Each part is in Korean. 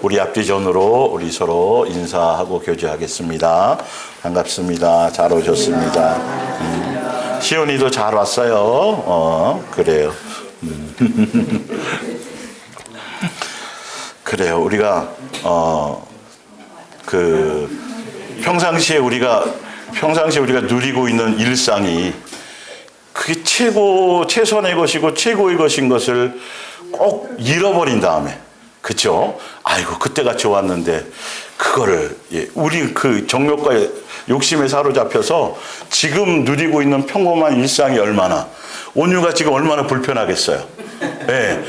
우리 앞뒤전으로 우리 서로 인사하고 교제하겠습니다. 반갑습니다. 잘 오셨습니다. 시온이도 잘 왔어요. 그래요. 그래요. 우리가 평상시에 우리가 누리고 있는 일상이 그게 최선의 것이고 최고의 것인 것을 꼭 잃어버린 다음에, 그쵸? 아이고, 그때가 좋았는데, 그거를, 우리 그 정욕과 욕심에 사로잡혀서 지금 누리고 있는 평범한 일상이 온유가 지금 얼마나 불편하겠어요. 예.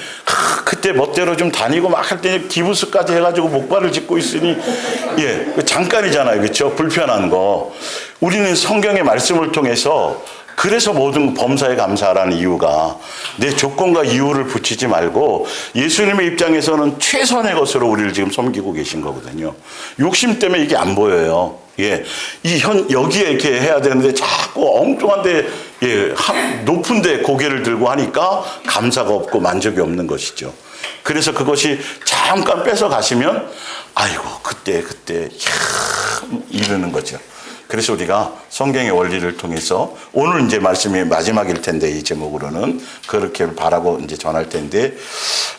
그때 멋대로 좀 다니고 막 할 때 기부스까지 해가지고 목발을 짚고 있으니, 잠깐이잖아요. 그쵸? 불편한 거. 우리는 성경의 말씀을 통해서 그래서 모든 범사에 감사하라는 이유가 내 조건과 이유를 붙이지 말고 예수님의 입장에서는 최선의 것으로 우리를 지금 섬기고 계신 거거든요. 욕심 때문에 이게 안 보여요. 여기에 이렇게 해야 되는데 자꾸 엉뚱한데, 높은데 고개를 들고 하니까 감사가 없고 만족이 없는 것이죠. 그래서 그것이 잠깐 뺏어 가시면, 아이고, 그때, 이러는 거죠. 그래서 우리가 성경의 원리를 통해서 오늘 이제 말씀이 마지막일 텐데 이 제목으로는 그렇게 바라고 이제 전할 텐데,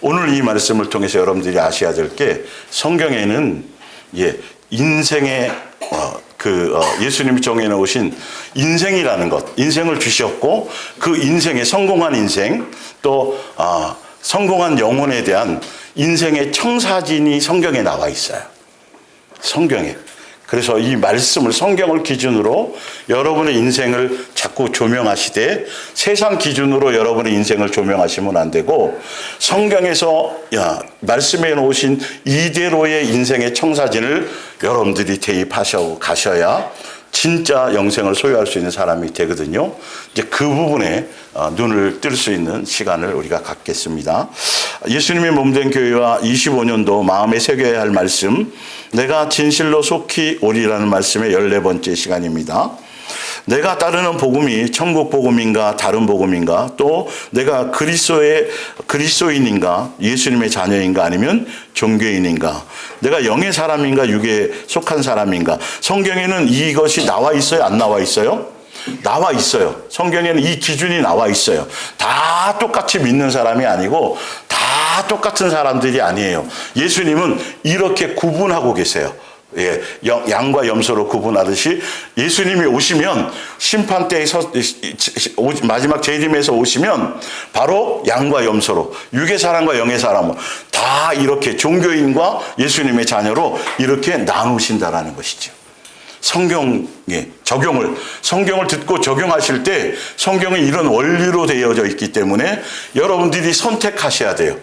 오늘 이 말씀을 통해서 여러분들이 아셔야 될 게 성경에는 인생의 예수님이 정해 놓으신 인생이라는 것, 인생을 주셨고 그 인생의 성공한 인생 또 성공한 영혼에 대한 인생의 청사진이 성경에 나와 있어요. 성경에. 그래서 이 말씀을, 성경을 기준으로 여러분의 인생을 자꾸 조명하시되 세상 기준으로 여러분의 인생을 조명하시면 안 되고, 성경에서 말씀해 놓으신 이대로의 인생의 청사진을 여러분들이 대입하셔 가셔야 진짜 영생을 소유할 수 있는 사람이 되거든요. 이제 그 부분에 눈을 뜰 수 있는 시간을 우리가 갖겠습니다. 예수님의 몸된 교회와 25년도 마음에 새겨야 할 말씀, 내가 진실로 속히 오리라는 말씀의 14번째 시간입니다. 내가 따르는 복음이 천국 복음인가 다른 복음인가, 또 내가 그리스도인인가 예수님의 자녀인가 아니면 종교인인가, 내가 영의 사람인가 육에 속한 사람인가. 성경에는 이것이 나와 있어요, 안 나와 있어요? 나와 있어요. 성경에는 이 기준이 나와 있어요. 다 똑같이 믿는 사람이 아니고 다 똑같은 사람들이 아니에요. 예수님은 이렇게 구분하고 계세요. 양과 염소로 구분하듯이 예수님이 오시면, 심판대에 마지막 재림에서 오시면 바로 양과 염소로, 육의 사람과 영의 사람으로 다 이렇게 종교인과 예수님의 자녀로 이렇게 나누신다라는 것이죠. 성경을 듣고 적용하실 때 성경은 이런 원리로 되어져 있기 때문에 여러분들이 선택하셔야 돼요.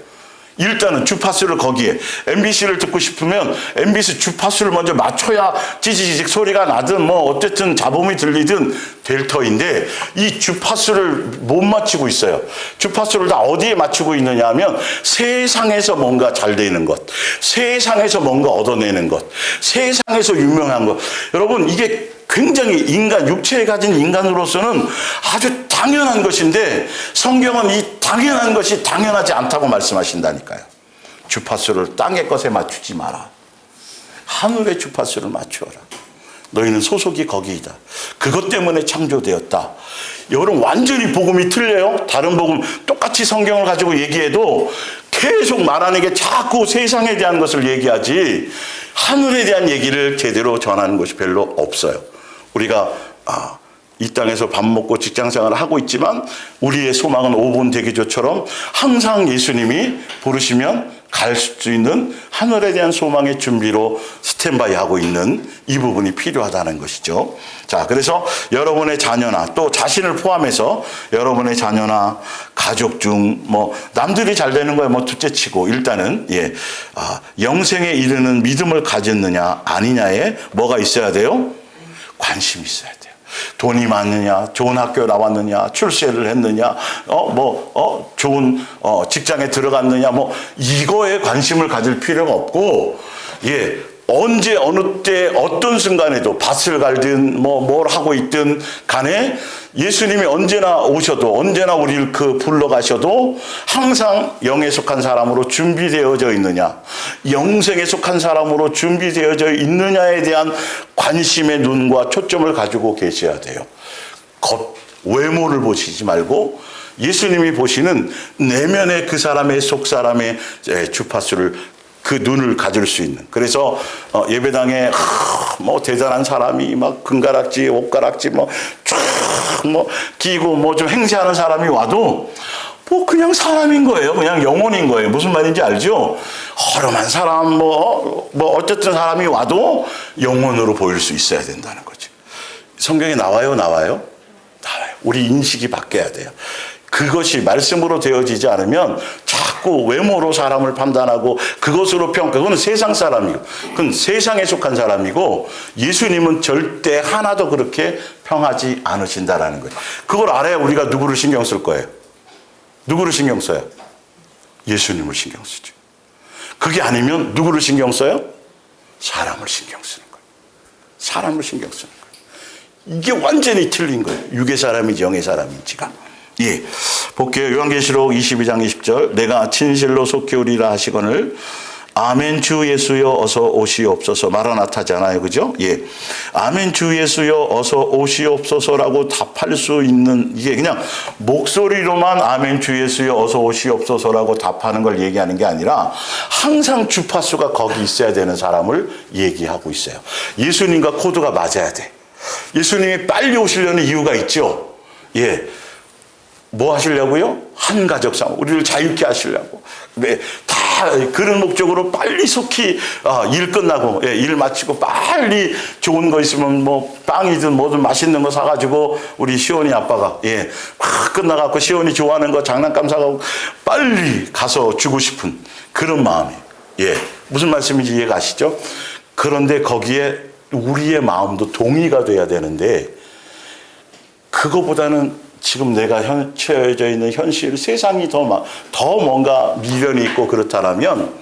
일단은 주파수를 거기에, MBC를 듣고 싶으면 MBC 주파수를 먼저 맞춰야 찌지직 소리가 나든 어쨌든 잡음이 들리든 될 터인데, 이 주파수를 못 맞추고 있어요. 주파수를 다 어디에 맞추고 있느냐 하면 세상에서 뭔가 잘 되는 것, 세상에서 뭔가 얻어내는 것, 세상에서 유명한 것. 여러분, 이게 굉장히 육체에 가진 인간으로서는 아주 당연한 것인데 성경은 이 당연한 것이 당연하지 않다고 말씀하신다니까요. 주파수를 땅의 것에 맞추지 마라. 하늘의 주파수를 맞추어라. 너희는 소속이 거기이다. 그것 때문에 창조되었다. 여러분, 완전히 복음이 틀려요. 다른 복음 똑같이 성경을 가지고 얘기해도 계속 말하는 게 자꾸 세상에 대한 것을 얘기하지 하늘에 대한 얘기를 제대로 전하는 것이 별로 없어요. 우리가 이 땅에서 밥 먹고 직장생활을 하고 있지만 우리의 소망은 5분 대기조처럼 항상 예수님이 부르시면 갈 수 있는 하늘에 대한 소망의 준비로 스탠바이 하고 있는 이 부분이 필요하다는 것이죠. 자, 그래서 여러분의 자녀나 또 자신을 포함해서 여러분의 자녀나 가족 중 남들이 잘 되는 거에 둘째치고 일단은 영생에 이르는 믿음을 가졌느냐 아니냐에 뭐가 있어야 돼요? 관심이 있어야 돼요. 돈이 많느냐, 좋은 학교 나왔느냐, 출세를 했느냐, 좋은 직장에 들어갔느냐, 이거에 관심을 가질 필요가 없고, 언제 어느 때 어떤 순간에도 밭을 갈든 뭘 하고 있든 간에 예수님이 언제나 오셔도 언제나 우리를 불러가셔도 항상 영에 속한 사람으로 준비되어져 있느냐, 영생에 속한 사람으로 준비되어져 있느냐에 대한 관심의 눈과 초점을 가지고 계셔야 돼요. 외모를 보시지 말고 예수님이 보시는 내면의 그 사람의 속 사람의 주파수를 그 눈을 가질 수 있는. 그래서 예배당에 뭐 대단한 사람이 막 금가락지, 옷가락지 뭐 끼고 뭐 좀 행세하는 사람이 와도 뭐 그냥 사람인 거예요. 그냥 영혼인 거예요. 무슨 말인지 알죠? 허름한 사람 뭐 어쨌든 사람이 와도 영혼으로 보일 수 있어야 된다는 거죠. 성경에 나와요? 나와요. 우리 인식이 바뀌어야 돼요. 그것이 말씀으로 되어지지 않으면 자꾸 외모로 사람을 판단하고 그것으로 그거는 세상 사람이고, 그건 세상에 속한 사람이고, 예수님은 절대 하나도 그렇게 평하지 않으신다라는 거예요. 그걸 알아야 우리가 누구를 신경 쓸 거예요? 누구를 신경 써요? 예수님을 신경 쓰죠. 그게 아니면 누구를 신경 써요? 사람을 신경 쓰는 거예요. 사람을 신경 쓰는 거예요. 이게 완전히 틀린 거예요. 육의 사람인지 영의 사람인지가. 예. 볼게요. 요한계시록 22장 20절. 내가 진실로 속히 오리라 하시거늘 아멘 주 예수여 어서 오시옵소서. 마라나타잖아요. 그죠? 예. 아멘 주 예수여 어서 오시옵소서라고 답할 수 있는, 이게 그냥 목소리로만 아멘 주 예수여 어서 오시옵소서라고 답하는 걸 얘기하는 게 아니라 항상 주파수가 거기 있어야 되는 사람을 얘기하고 있어요. 예수님과 코드가 맞아야 돼. 예수님이 빨리 오시려는 이유가 있죠. 예. 뭐 하시려고요? 한 가족상 우리를 자유케 하시려고. 네, 다 그런 목적으로 빨리 속히 일 끝나고, 일 마치고 빨리 좋은 거 있으면 뭐 빵이든 뭐든 맛있는 거 사가지고 우리 시온이 아빠가 막 끝나갖고 시온이 좋아하는 거 장난감 사가고 빨리 가서 주고 싶은 그런 마음이에요. 예, 무슨 말씀인지 이해가시죠? 그런데 거기에 우리의 마음도 동의가 돼야 되는데, 그거보다는 지금 내가 처해져 있는 현실, 세상이 더 뭔가 미련이 있고 그렇다면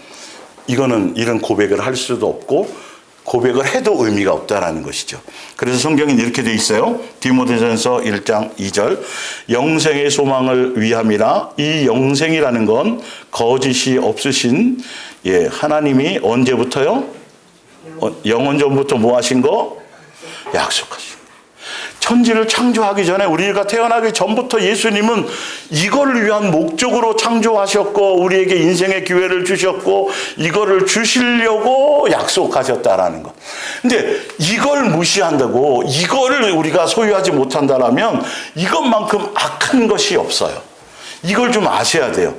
이거는 이런 고백을 할 수도 없고 고백을 해도 의미가 없다라는 것이죠. 그래서 성경에 이렇게 돼 있어요. 디모데전서 1장 2절. 영생의 소망을 위함이라. 이 영생이라는 건 거짓이 없으신 하나님이 언제부터요? 영원 전부터 뭐 하신 거? 약속하신. 천지를 창조하기 전에, 우리가 태어나기 전부터 예수님은 이거를 위한 목적으로 창조하셨고 우리에게 인생의 기회를 주셨고 이거를 주시려고 약속하셨다라는 것. 근데 이걸 무시한다고, 이거를 우리가 소유하지 못한다라면 이것만큼 악한 것이 없어요. 이걸 좀 아셔야 돼요.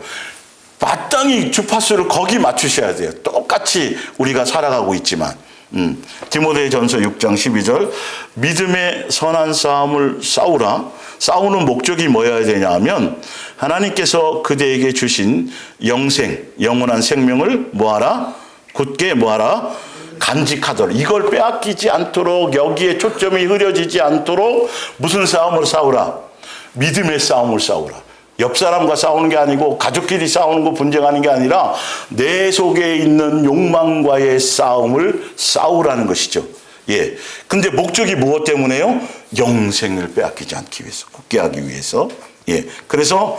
마땅히 주파수를 거기 맞추셔야 돼요. 똑같이 우리가 살아가고 있지만. 디모데전서 6장 12절. 믿음의 선한 싸움을 싸우라. 싸우는 목적이 뭐여야 되냐 하면 하나님께서 그대에게 주신 영생, 영원한 생명을 뭐하라? 굳게 뭐하라? 간직하도록. 이걸 빼앗기지 않도록, 여기에 초점이 흐려지지 않도록 무슨 싸움을 싸우라? 믿음의 싸움을 싸우라. 옆 사람과 싸우는 게 아니고 가족끼리 싸우는 거, 분쟁하는 게 아니라 내 속에 있는 욕망과의 싸움을 싸우라는 것이죠. 예. 근데 목적이 무엇 때문에요? 영생을 빼앗기지 않기 위해서, 굳게 하기 위해서. 예. 그래서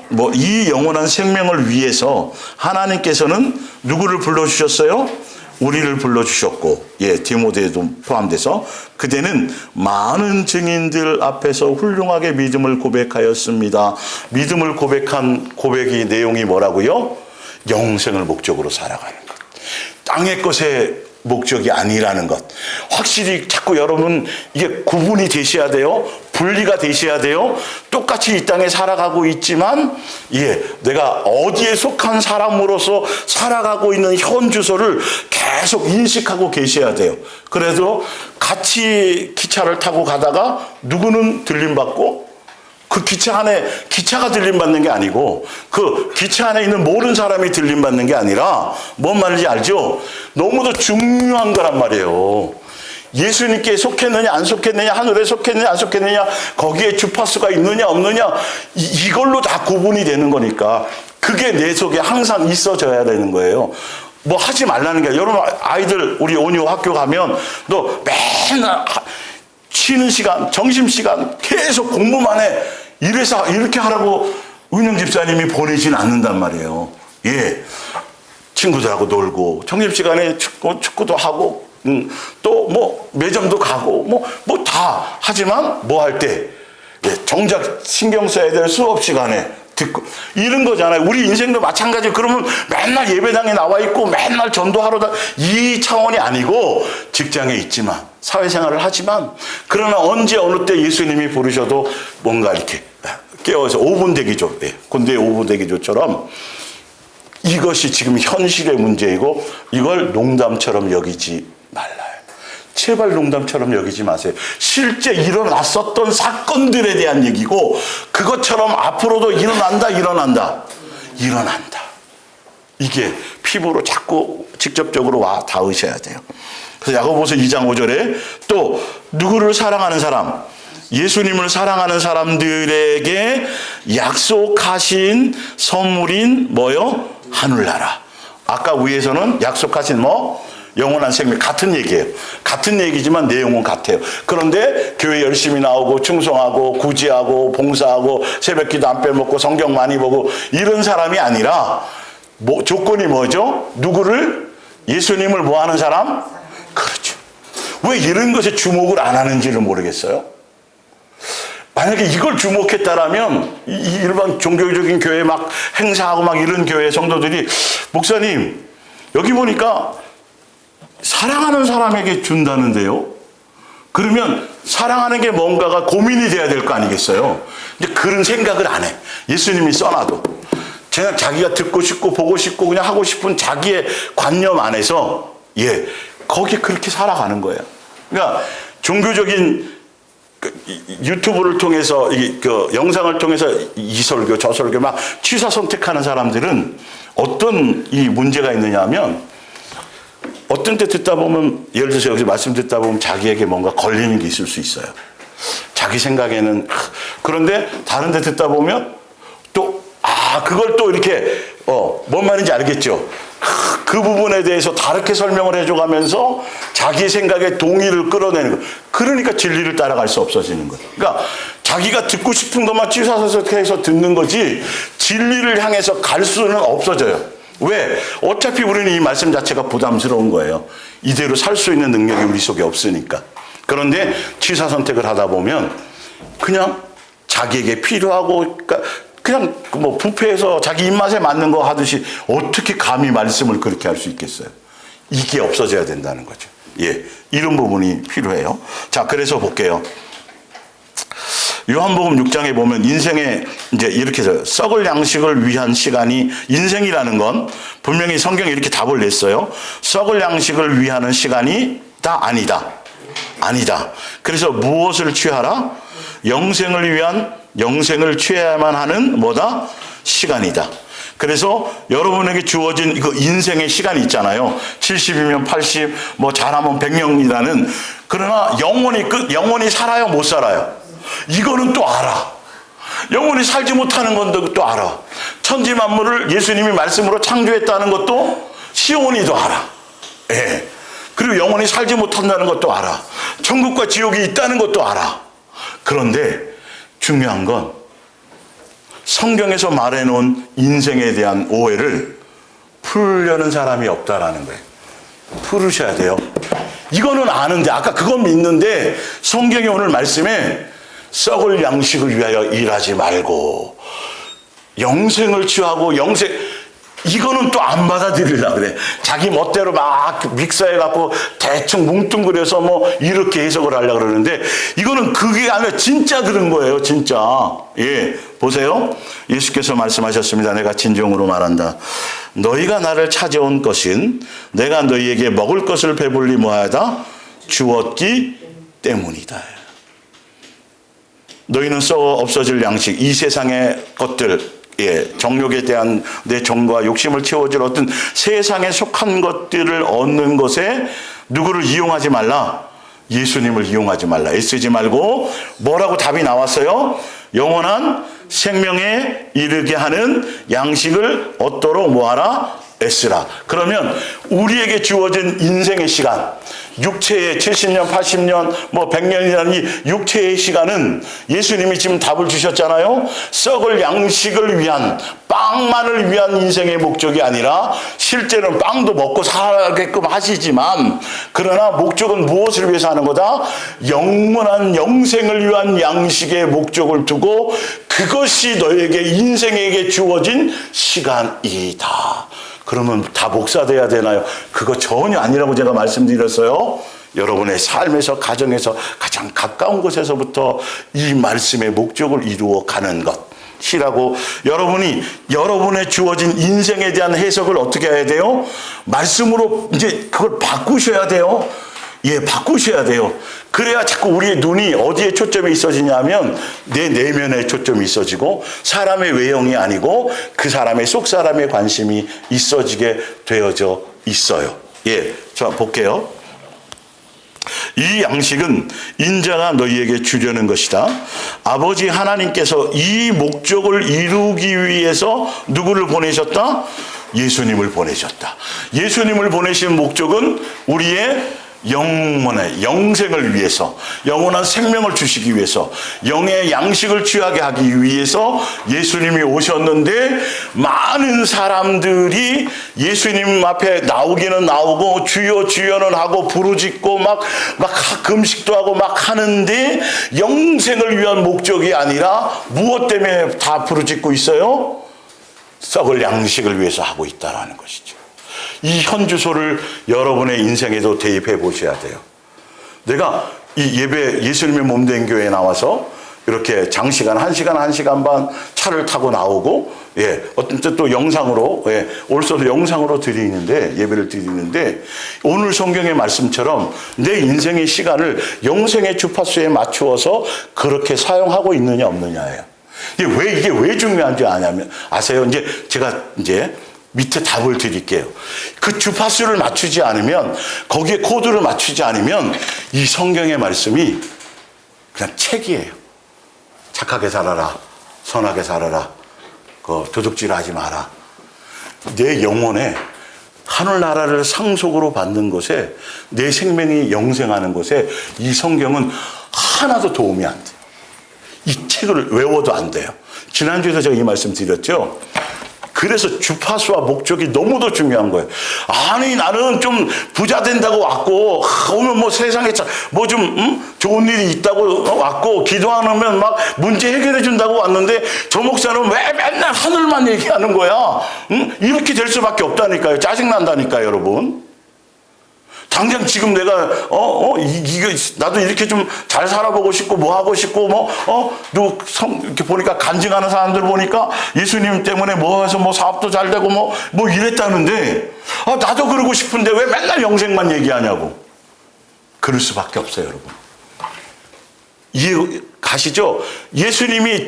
뭐 이 영원한 생명을 위해서 하나님께서는 누구를 불러주셨어요? 우리를 불러주셨고, 디모데도 포함돼서 그대는 많은 증인들 앞에서 훌륭하게 믿음을 고백하였습니다. 믿음을 고백한 고백의 내용이 뭐라고요? 영생을 목적으로 살아가는 것. 땅의 것에 목적이 아니라는 것. 확실히 자꾸 여러분 이게 구분이 되셔야 돼요. 분리가 되셔야 돼요. 똑같이 이 땅에 살아가고 있지만 내가 어디에 속한 사람으로서 살아가고 있는 현 주소를 계속 인식하고 계셔야 돼요. 그래도 같이 기차를 타고 가다가 누구는 들림받고 그 기차 안에, 기차가 들림받는 게 아니고 그 기차 안에 있는 모든 사람이 들림받는 게 아니라 뭔 말인지 알죠? 너무도 중요한 거란 말이에요. 예수님께 속했느냐 안 속했느냐, 하늘에 속했느냐 안 속했느냐, 거기에 주파수가 있느냐 없느냐, 이걸로 다 구분이 되는 거니까 그게 내 속에 항상 있어져야 되는 거예요. 뭐 하지 말라는 게, 여러분 아이들 우리 온유 학교 가면 너 맨날 쉬는 시간, 점심시간 계속 공부만 해. 이래서 이렇게 하라고 은영 집사님이 보내진 않는단 말이에요. 예. 친구들하고 놀고, 점심시간에 축구도 하고, 또 뭐 매점도 가고, 뭐 다 하지만 뭐 할 때, 예, 정작 신경 써야 될 수업 시간에 듣고 이런 거잖아요. 우리 인생도 마찬가지로. 그러면 맨날 예배당에 나와 있고 맨날 전도하러 이 차원이 아니고 직장에 있지만 사회생활을 하지만 그러나 언제 어느 때 예수님이 부르셔도 뭔가 이렇게 깨워서 5분 대기조, 군대의 5분 대기조처럼 이것이 지금 현실의 문제이고 이걸 농담처럼 여기지 말라요. 제발 농담처럼 여기지 마세요. 실제 일어났었던 사건들에 대한 얘기고 그것처럼 앞으로도 일어난다. 이게 피부로 자꾸 직접적으로 와 닿으셔야 돼요. 그래서 야고보서 2장 5절에 또 누구를 사랑하는 사람, 예수님을 사랑하는 사람들에게 약속하신 선물인 뭐요? 하늘나라. 아까 위에서는 약속하신 영원한 생명. 같은 얘기예요. 같은 얘기지만 내용은 같아요. 그런데 교회 열심히 나오고 충성하고 구제하고 봉사하고 새벽기도 안 빼먹고 성경 많이 보고 이런 사람이 아니라 조건이 뭐죠? 누구를? 예수님을 뭐 하는 사람? 그렇죠. 왜 이런 것에 주목을 안 하는지를 모르겠어요. 만약에 이걸 주목했다라면 이 일반 종교적인 교회 막 행사하고 막 이런 교회 성도들이 목사님 여기 보니까 사랑하는 사람에게 준다는데요. 그러면 사랑하는 게 뭔가가 고민이 돼야 될 거 아니겠어요. 이제 그런 생각을 안 해. 예수님이 써놔도 그냥 자기가 듣고 싶고 보고 싶고 그냥 하고 싶은 자기의 관념 안에서 거기 그렇게 살아가는 거예요. 그러니까 종교적인 유튜브를 통해서 영상을 통해서 이 설교 저 설교 막 취사 선택하는 사람들은 어떤 이 문제가 있느냐 하면 어떤 때 듣다 보면 예를 들어서 여기서 말씀 듣다 보면 자기에게 뭔가 걸리는 게 있을 수 있어요. 자기 생각에는. 그런데 다른 데 듣다 보면 또 그걸 또 이렇게 뭔 말인지 알겠죠. 그 부분에 대해서 다르게 설명을 해줘가면서 자기 생각에 동의를 끌어내는 거. 그러니까 진리를 따라갈 수 없어지는 거예요. 그러니까 자기가 듣고 싶은 것만 취사선택해서 듣는 거지 진리를 향해서 갈 수는 없어져요. 왜? 어차피 우리는 이 말씀 자체가 부담스러운 거예요. 이대로 살 수 있는 능력이 우리 속에 없으니까. 그런데 취사 선택을 하다 보면 그냥 자기에게 필요하고 그냥 뷔페에서 자기 입맛에 맞는 거 하듯이 어떻게 감히 말씀을 그렇게 할 수 있겠어요? 이게 없어져야 된다는 거죠. 이런 부분이 필요해요. 자, 그래서 볼게요. 요한복음 6장에 보면 인생에 이제 이렇게 해서 썩을 양식을 위한 시간이 인생이라는 건 분명히 성경이 이렇게 답을 냈어요. 썩을 양식을 위하는 시간이 다 아니다. 그래서 무엇을 취하라? 영생을 위한 영생을 취해야만 하는 뭐다? 시간이다. 그래서 여러분에게 주어진 그 인생의 시간이 있잖아요. 70이면 80, 잘하면 100년이라는. 그러나 영원히 살아요? 못 살아요? 이거는 또 알아. 영원히 살지 못하는 건도 또 알아. 천지 만물을 예수님이 말씀으로 창조했다는 것도 시온이도 알아. 그리고 영원히 살지 못한다는 것도 알아. 천국과 지옥이 있다는 것도 알아. 그런데 중요한 건 성경에서 말해놓은 인생에 대한 오해를 풀려는 사람이 없다라는 거예요. 풀으셔야 돼요. 이거는 아는데 아까 그건 믿는데 성경이 오늘 말씀에 썩을 양식을 위하여 일하지 말고 영생을 취하고 이거는 또 안 받아들이려고 그래. 자기 멋대로 막 믹서해갖고 대충 뭉뚱그려서 이렇게 해석을 하려고 그러는데 이거는 그게 아니라 진짜 그런 거예요. 진짜. 보세요. 예수께서 말씀하셨습니다. 내가 진정으로 말한다. 너희가 나를 찾아온 것은 내가 너희에게 먹을 것을 배불리 뭐하다? 주었기 때문이다. 너희는 썩어 없어질 양식, 이 세상의 것들, 정욕에 대한 내 정과 욕심을 채워줄 어떤 세상에 속한 것들을 얻는 것에 누구를 이용하지 말라? 예수님을 이용하지 말라. 애쓰지 말고 뭐라고 답이 나왔어요? 영원한 생명에 이르게 하는 양식을 얻도록 뭐하라? S라. 그러면 우리에게 주어진 인생의 시간, 육체의 70년, 80년, 뭐 100년이라는 이 육체의 시간은 예수님이 지금 답을 주셨잖아요. 썩을 양식을 위한, 빵만을 위한 인생의 목적이 아니라 실제로는 빵도 먹고 살게끔 하시지만, 그러나 목적은 무엇을 위해서 하는 거다? 영원한 영생을 위한 양식의 목적을 두고 그것이 너에게 인생에게 주어진 시간이다. 그러면 다 목사 돼야 되나요? 그거 전혀 아니라고 제가 말씀드렸어요. 여러분의 삶에서, 가정에서 가장 가까운 곳에서부터 이 말씀의 목적을 이루어 가는 것이라고, 여러분이 여러분의 주어진 인생에 대한 해석을 어떻게 해야 돼요? 말씀으로 이제 그걸 바꾸셔야 돼요. 예, 바꾸셔야 돼요. 그래야 자꾸 우리의 눈이 어디에 초점이 있어지냐면 내 내면에 초점이 있어지고 사람의 외형이 아니고 그 사람의 속 사람의 관심이 있어지게 되어져 있어요. 예, 자 볼게요. 이 양식은 인자가 너희에게 주려는 것이다. 아버지 하나님께서 이 목적을 이루기 위해서 누구를 보내셨다? 예수님을 보내셨다. 예수님을 보내신 목적은 우리의 영혼의 영생을 위해서, 영원한 생명을 주시기 위해서, 영의 양식을 취하게 하기 위해서 예수님이 오셨는데, 많은 사람들이 예수님 앞에 나오기는 나오고 주여 주여는 하고 부르짖고 막 금식도 하고 막 하는데 영생을 위한 목적이 아니라 무엇 때문에 다 부르짖고 있어요? 썩을 양식을 위해서 하고 있다라는 것이죠. 이 현주소를 여러분의 인생에도 대입해 보셔야 돼요. 내가 이 예배, 예수님의 몸된 교회에 나와서 이렇게 장시간, 1시간, 1시간 반 차를 타고 나오고, 예, 어떤 때 또 영상으로, 예, 올소도 영상으로 드리는데, 예배를 드리는데, 오늘 성경의 말씀처럼 내 인생의 시간을 영생의 주파수에 맞추어서 그렇게 사용하고 있느냐, 없느냐예요. 이게 왜 중요한지 아세요? 이제 제가 밑에 답을 드릴게요. 그 주파수를 맞추지 않으면, 거기에 코드를 맞추지 않으면 이 성경의 말씀이 그냥 책이에요. 착하게 살아라, 선하게 살아라, 도둑질하지 마라. 내 영혼에 하늘나라를 상속으로 받는 것에, 내 생명이 영생하는 것에 이 성경은 하나도 도움이 안 돼요. 이 책을 외워도 안 돼요. 지난주에도 제가 이 말씀 드렸죠. 그래서 주파수와 목적이 너무도 중요한 거예요. 아니, 나는 좀 부자 된다고 왔고, 오면 뭐 세상에 뭐 좀 좋은 일이 있다고 왔고, 기도하면 막 문제 해결해 준다고 왔는데, 저 목사는 왜 맨날 하늘만 얘기하는 거야? 이렇게 될 수밖에 없다니까요. 짜증난다니까요, 여러분. 당장 지금 내가 이거 나도 이렇게 좀 잘 살아보고 싶고 뭐 하고 싶고 이렇게 보니까 간증하는 사람들 보니까 예수님 때문에 뭐 해서 뭐 사업도 잘 되고 뭐 이랬다는데, 나도 그러고 싶은데 왜 맨날 영생만 얘기하냐고. 그럴 수밖에 없어요, 여러분. 이해 가시죠? 예수님이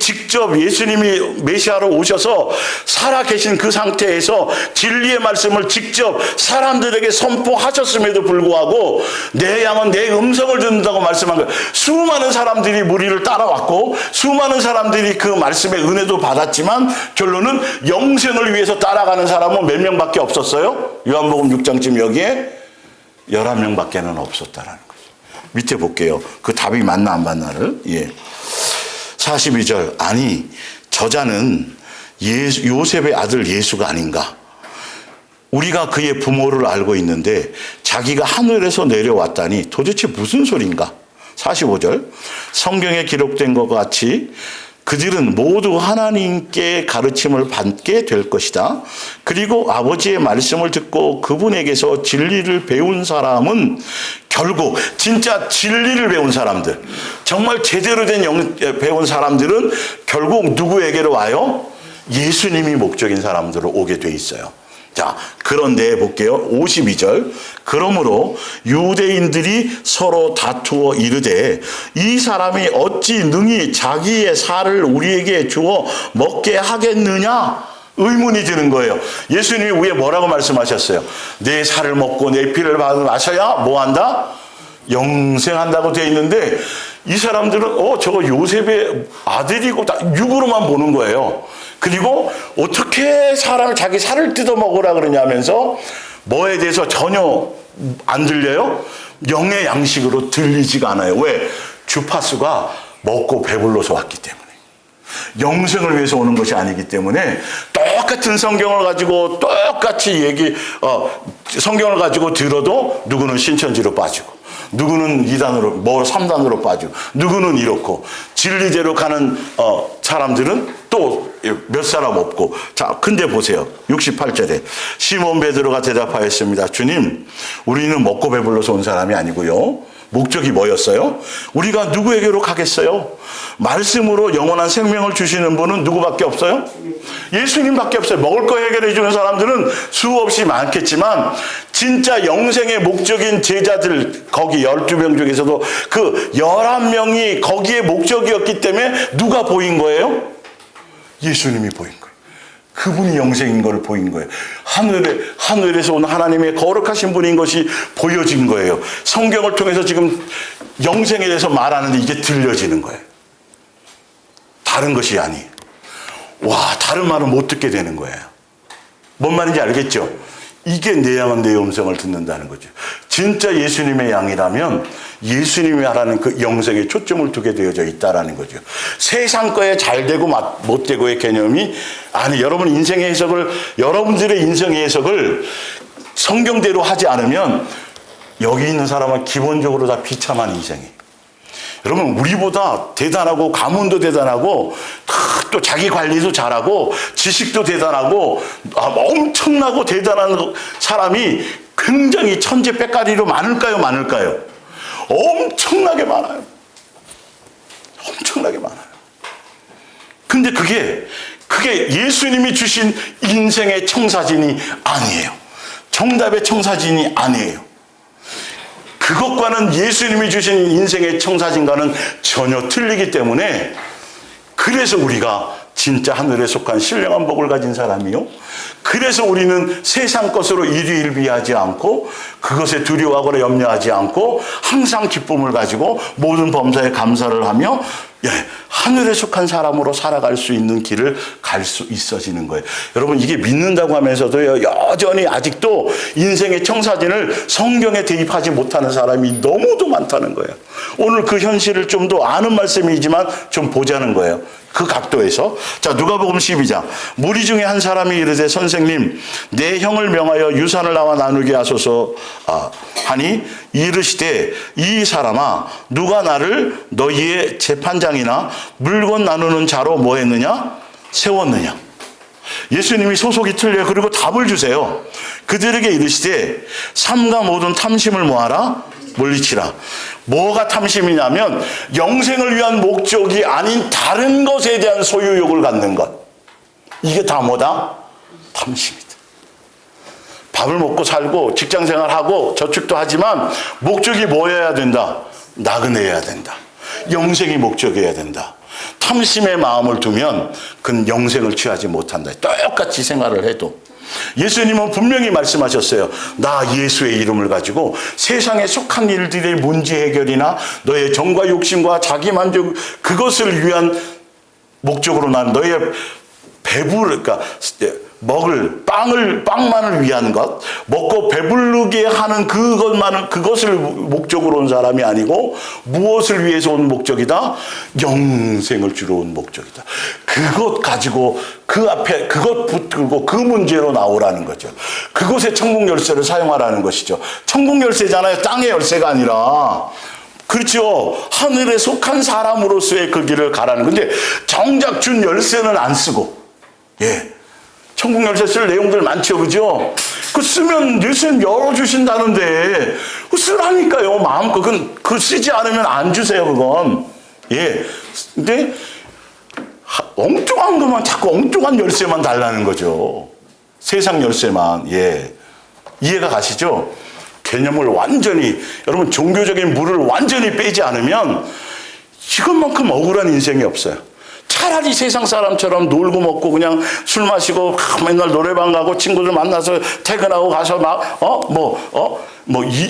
메시아로 오셔서 살아계신 그 상태에서 진리의 말씀을 직접 사람들에게 선포하셨음에도 불구하고 내 양은 내 음성을 듣는다고 말씀한 거예요. 수많은 사람들이 무리를 따라왔고 수많은 사람들이 그 말씀의 은혜도 받았지만 결론은 영생을 위해서 따라가는 사람은 몇 명밖에 없었어요? 요한복음 6장쯤 여기에 11명밖에는 없었다라는 거예요. 밑에 볼게요. 그 답이 맞나 안 맞나를. 예. 42절. 아니, 저자는 요셉의 아들 예수가 아닌가? 우리가 그의 부모를 알고 있는데 자기가 하늘에서 내려왔다니 도대체 무슨 소린가? 45절. 성경에 기록된 것 같이 그들은 모두 하나님께 가르침을 받게 될 것이다. 그리고 아버지의 말씀을 듣고 그분에게서 진리를 배운 사람은 결국 진짜 진리를 배운 사람들, 정말 제대로 된 배운 사람들은 결국 누구에게로 와요? 예수님이 목적인 사람들로 오게 돼 있어요. 자, 그런데 볼게요. 52절. 그러므로 유대인들이 서로 다투어 이르되 이 사람이 어찌 능히 자기의 살을 우리에게 주어 먹게 하겠느냐? 의문이 드는 거예요. 예수님이 위에 뭐라고 말씀하셨어요? 내 살을 먹고 내 피를 마셔야 뭐 한다? 영생한다고 되어 있는데 이 사람들은 저거 요셉의 아들이고 다 육으로만 보는 거예요. 그리고 어떻게 사람을 자기 살을 뜯어 먹으라 그러냐면서 뭐에 대해서 전혀 안 들려요? 영의 양식으로 들리지가 않아요. 왜? 주파수가 먹고 배불러서 왔기 때문에. 영생을 위해서 오는 것이 아니기 때문에 똑같은 성경을 가지고 똑같이 성경을 가지고 들어도 누구는 신천지로 빠지고 누구는 2단으로, 3단으로 빠지고 누구는 이렇고 진리대로 가는 사람들은 또 몇 사람 없고. 자, 근데 보세요. 68절에 시몬 베드로가 대답하였습니다. 주님, 우리는 먹고 배불러서 온 사람이 아니고요. 목적이 뭐였어요? 우리가 누구에게로 가겠어요? 말씀으로 영원한 생명을 주시는 분은 누구밖에 없어요? 예수님밖에 없어요. 먹을 거 해결해 주는 사람들은 수없이 많겠지만 진짜 영생의 목적인 제자들, 거기 12명 중에서도 그 11명이 거기에 목적이었기 때문에 누가 보인 거예요? 예수님이 보인 거예요. 그분이 영생인 걸 보인 거예요. 하늘에서 온 하나님의 거룩하신 분인 것이 보여진 거예요. 성경을 통해서 지금 영생에 대해서 말하는데 이게 들려지는 거예요. 다른 것이 아니에요. 와, 다른 말은 못 듣게 되는 거예요. 뭔 말인지 알겠죠? 이게 내 양은 내 음성을 듣는다는 거죠. 진짜 예수님의 양이라면 예수님이 하라는 그 영생에 초점을 두게 되어져 있다라는 거죠. 세상 거에 잘 되고 못 되고의 개념이 아니, 여러분들의 인생의 해석을 성경대로 하지 않으면 여기 있는 사람은 기본적으로 다 비참한 인생이에요. 여러분, 우리보다 대단하고 가문도 대단하고 또 자기 관리도 잘하고 지식도 대단하고 엄청나고 대단한 사람이 굉장히 천재 빽가리로 많을까요? 엄청나게 많아요. 엄청나게 많아요. 근데 그게 예수님이 주신 인생의 청사진이 아니에요. 정답의 청사진이 아니에요. 그것과는 예수님이 주신 인생의 청사진과는 전혀 틀리기 때문에 그래서 우리가 진짜 하늘에 속한 신령한 복을 가진 사람이요. 그래서 우리는 세상 것으로 일희일비하지 않고 그것에 두려워하거나 염려하지 않고 항상 기쁨을 가지고 모든 범사에 감사를 하며 하늘에 속한 사람으로 살아갈 수 있는 길을 갈 수 있어지는 거예요. 여러분, 이게 믿는다고 하면서도 여전히 아직도 인생의 청사진을 성경에 대입하지 못하는 사람이 너무도 많다는 거예요. 오늘 그 현실을 좀 더 아는 말씀이지만 좀 보자는 거예요. 그 각도에서. 자, 누가복음 12장. 무리 중에 한 사람이 이르되 선생님, 내 형을 명하여 유산을 나와 나누게 하소서 하니 이르시되 이 사람아, 누가 나를 너희의 재판장이나 물건 나누는 자로 뭐 했느냐? 세웠느냐? 예수님이 소속이 틀려요. 그리고 답을 주세요. 그들에게 이르시되 삼가 모든 탐심을 모아라, 물리치라. 뭐가 탐심이냐면 영생을 위한 목적이 아닌 다른 것에 대한 소유욕을 갖는 것. 이게 다 뭐다? 탐심이다. 밥을 먹고 살고 직장생활하고 저축도 하지만 목적이 뭐여야 된다? 나그네여야 된다. 영생이 목적이어야 된다. 탐심의 마음을 두면 그는 영생을 취하지 못한다. 똑같이 생활을 해도. 예수님은 분명히 말씀하셨어요. 나 예수의 이름을 가지고 세상에 속한 일들의 문제 해결이나 너의 정과 욕심과 자기 만족, 그것을 위한 목적으로 난 너의 그러니까 빵만을 위한 것, 먹고 배부르게 하는 그것을 목적으로 온 사람이 아니고 무엇을 위해서 온 목적이다? 영생을 주러 온 목적이다. 그것 가지고 그것 붙들고 그 문제로 나오라는 거죠. 그것의 천국 열쇠를 사용하라는 것이죠. 천국 열쇠잖아요. 땅의 열쇠가 아니라. 그렇죠. 하늘에 속한 사람으로서의 그 길을 가라는 건데 정작 준 열쇠는 안 쓰고, 천국 열쇠 쓸 내용들 많죠, 그죠? 그 쓰면 열쇠는 열어주신다는데, 그 쓰라니까요, 마음껏. 그 쓰지 않으면 안 주세요, 그건. 근데, 엉뚱한 것만, 자꾸 엉뚱한 열쇠만 달라는 거죠. 세상 열쇠만, 이해가 가시죠? 개념을 완전히, 여러분, 종교적인 물을 완전히 빼지 않으면, 이것만큼 억울한 인생이 없어요. 차라리 세상 사람처럼 놀고 먹고 그냥 술 마시고 맨날 노래방 가고 친구들 만나서 퇴근하고 가서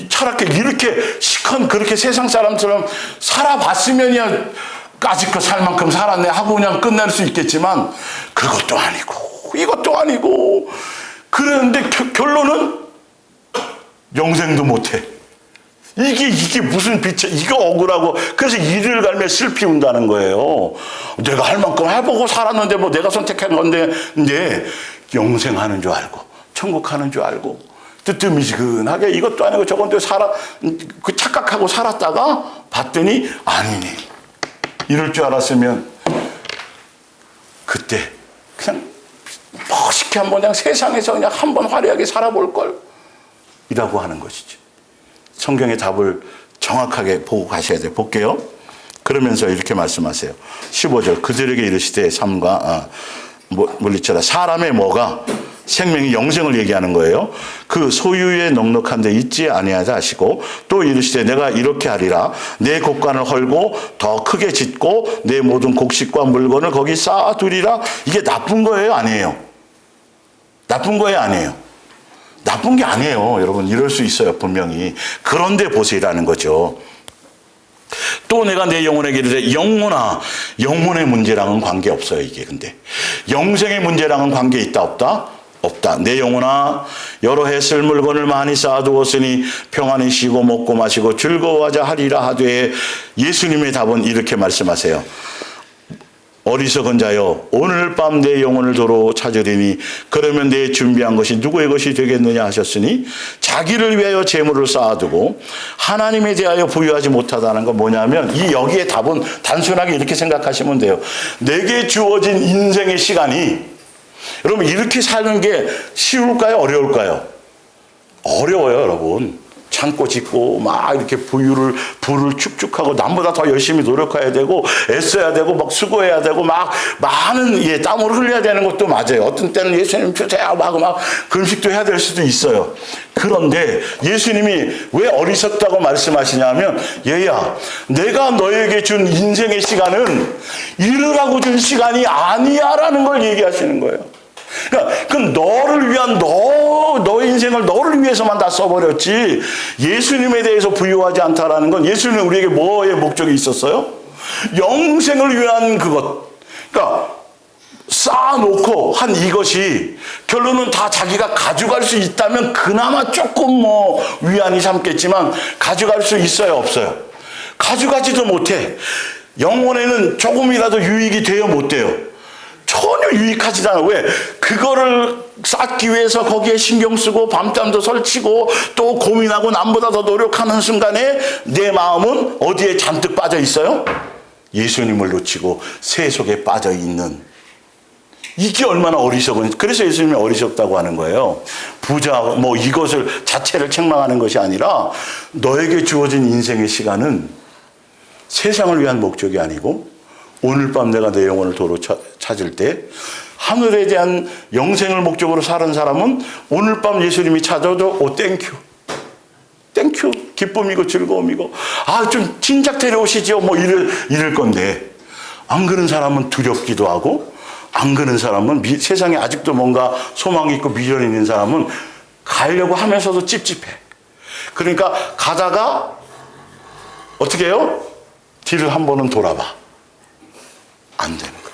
차라리 이렇게 시컨 그렇게 세상 사람처럼 살아봤으면야 까짓거 살 만큼 살았네 하고 그냥 끝낼 수 있겠지만 그것도 아니고 이것도 아니고 그랬는데 결론은 영생도 못해. 이게 무슨 빛이, 이거 억울하고, 그래서 이를 갈며 슬피 운다는 거예요. 내가 할 만큼 해보고 살았는데, 뭐 내가 선택한 건데, 이제 영생하는 줄 알고, 천국 하는 줄 알고, 뜨뜻미지근하게 이것도 아니고 저것도 그 착각하고 살았다가 봤더니 아니네. 이럴 줄 알았으면, 그때 그냥 멋있게 한번 그냥 세상에서 그냥 한번 화려하게 살아볼 걸. 이라고 하는 것이죠. 성경의 답을 정확하게 보고 가셔야 돼요. 볼게요. 그러면서 이렇게 말씀하세요. 15절 그들에게 이르시되 삼가 물리쳐라. 사람의 뭐가 생명이 영생을 얘기하는 거예요. 그 소유에 넉넉한 데 있지 아니하자 하시고 또 이르시되 내가 이렇게 하리라. 내 곡간을 헐고 더 크게 짓고 내 모든 곡식과 물건을 거기 쌓아두리라. 이게 나쁜 거예요? 아니에요? 나쁜 거예요? 아니에요? 나쁜 게 아니에요. 여러분 이럴 수 있어요. 분명히. 그런데 보세요라는 거죠. 또 내가 내 영혼에게 이르되 영혼아, 영혼의 문제랑은 관계없어요. 이게 근데 영생의 문제랑은 관계 있다 없다? 없다. 내 영혼아 여러 해 쓸 물건을 많이 쌓아두었으니 평안히 쉬고 먹고 마시고 즐거워하자 하리라 하되 예수님의 답은 이렇게 말씀하세요. 어리석은 자여 오늘 밤 내 영혼을 도로 찾으리니 그러면 내 준비한 것이 누구의 것이 되겠느냐 하셨으니 자기를 위하여 재물을 쌓아두고 하나님에 대하여 부유하지 못하다는 건 뭐냐면 이 여기에 답은 단순하게 이렇게 생각하시면 돼요. 내게 주어진 인생의 시간이 여러분 이렇게 사는 게 쉬울까요? 어려울까요? 어려워요 여러분. 참고 짓고 막 이렇게 부를 축축하고 남보다 더 열심히 노력해야 되고 애써야 되고 막 수고해야 되고 막 많은 땀을 흘려야 되는 것도 맞아요. 어떤 때는 예수님 주세요 막 금식도 해야 될 수도 있어요. 그런데 예수님이 왜 어리석다고 말씀하시냐면 얘야 내가 너에게 준 인생의 시간은 이르라고 준 시간이 아니야라는 걸 얘기하시는 거예요. 그러니까 그 너를 위한 너의 인생을 너를 위해서만 다 써버렸지 예수님에 대해서 부유하지 않다라는 건 예수님은 우리에게 뭐의 목적이 있었어요? 영생을 위한 그것. 그러니까 쌓아놓고 한 이것이 결론은 다 자기가 가져갈 수 있다면 그나마 조금 뭐 위안이 삼겠지만 가져갈 수 있어요 없어요? 가져가지도 못해. 영혼에는 조금이라도 유익이 돼요 못 돼요? 전혀 유익하지 않아. 왜? 그거를 쌓기 위해서 거기에 신경 쓰고 밤잠도 설치고 또 고민하고 남보다 더 노력하는 순간에 내 마음은 어디에 잔뜩 빠져 있어요? 예수님을 놓치고 세속에 빠져 있는. 이게 얼마나 어리석은. 그래서 예수님이 어리석다고 하는 거예요. 부자 뭐 이것을 자체를 책망하는 것이 아니라 너에게 주어진 인생의 시간은 세상을 위한 목적이 아니고 오늘 밤 내가 내 영혼을 도로 찾을 때 하늘에 대한 영생을 목적으로 사는 사람은 오늘 밤 예수님이 찾아도 땡큐 기쁨이고 즐거움이고 좀 진작 데려오시죠 뭐 이럴 건데 안 그런 사람은 두렵기도 하고 안 그런 사람은 세상에 아직도 뭔가 소망이 있고 미련이 있는 사람은 가려고 하면서도 찝찝해. 그러니까 가다가 어떻게 해요? 뒤를 한 번은 돌아봐. 안 되는 거예요.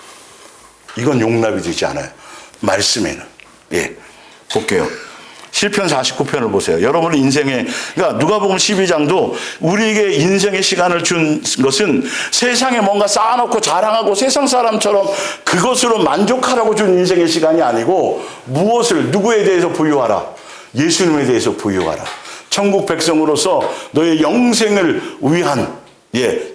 이건 용납이 되지 않아요. 말씀에는. 볼게요. 시편 49편을 보세요. 여러분의 인생에, 그러니까 누가복음 12장도 우리에게 인생의 시간을 준 것은 세상에 뭔가 쌓아놓고 자랑하고 세상 사람처럼 그것으로 만족하라고 준 인생의 시간이 아니고 무엇을, 누구에 대해서 부유하라? 예수님에 대해서 부유하라. 천국 백성으로서 너의 영생을 위한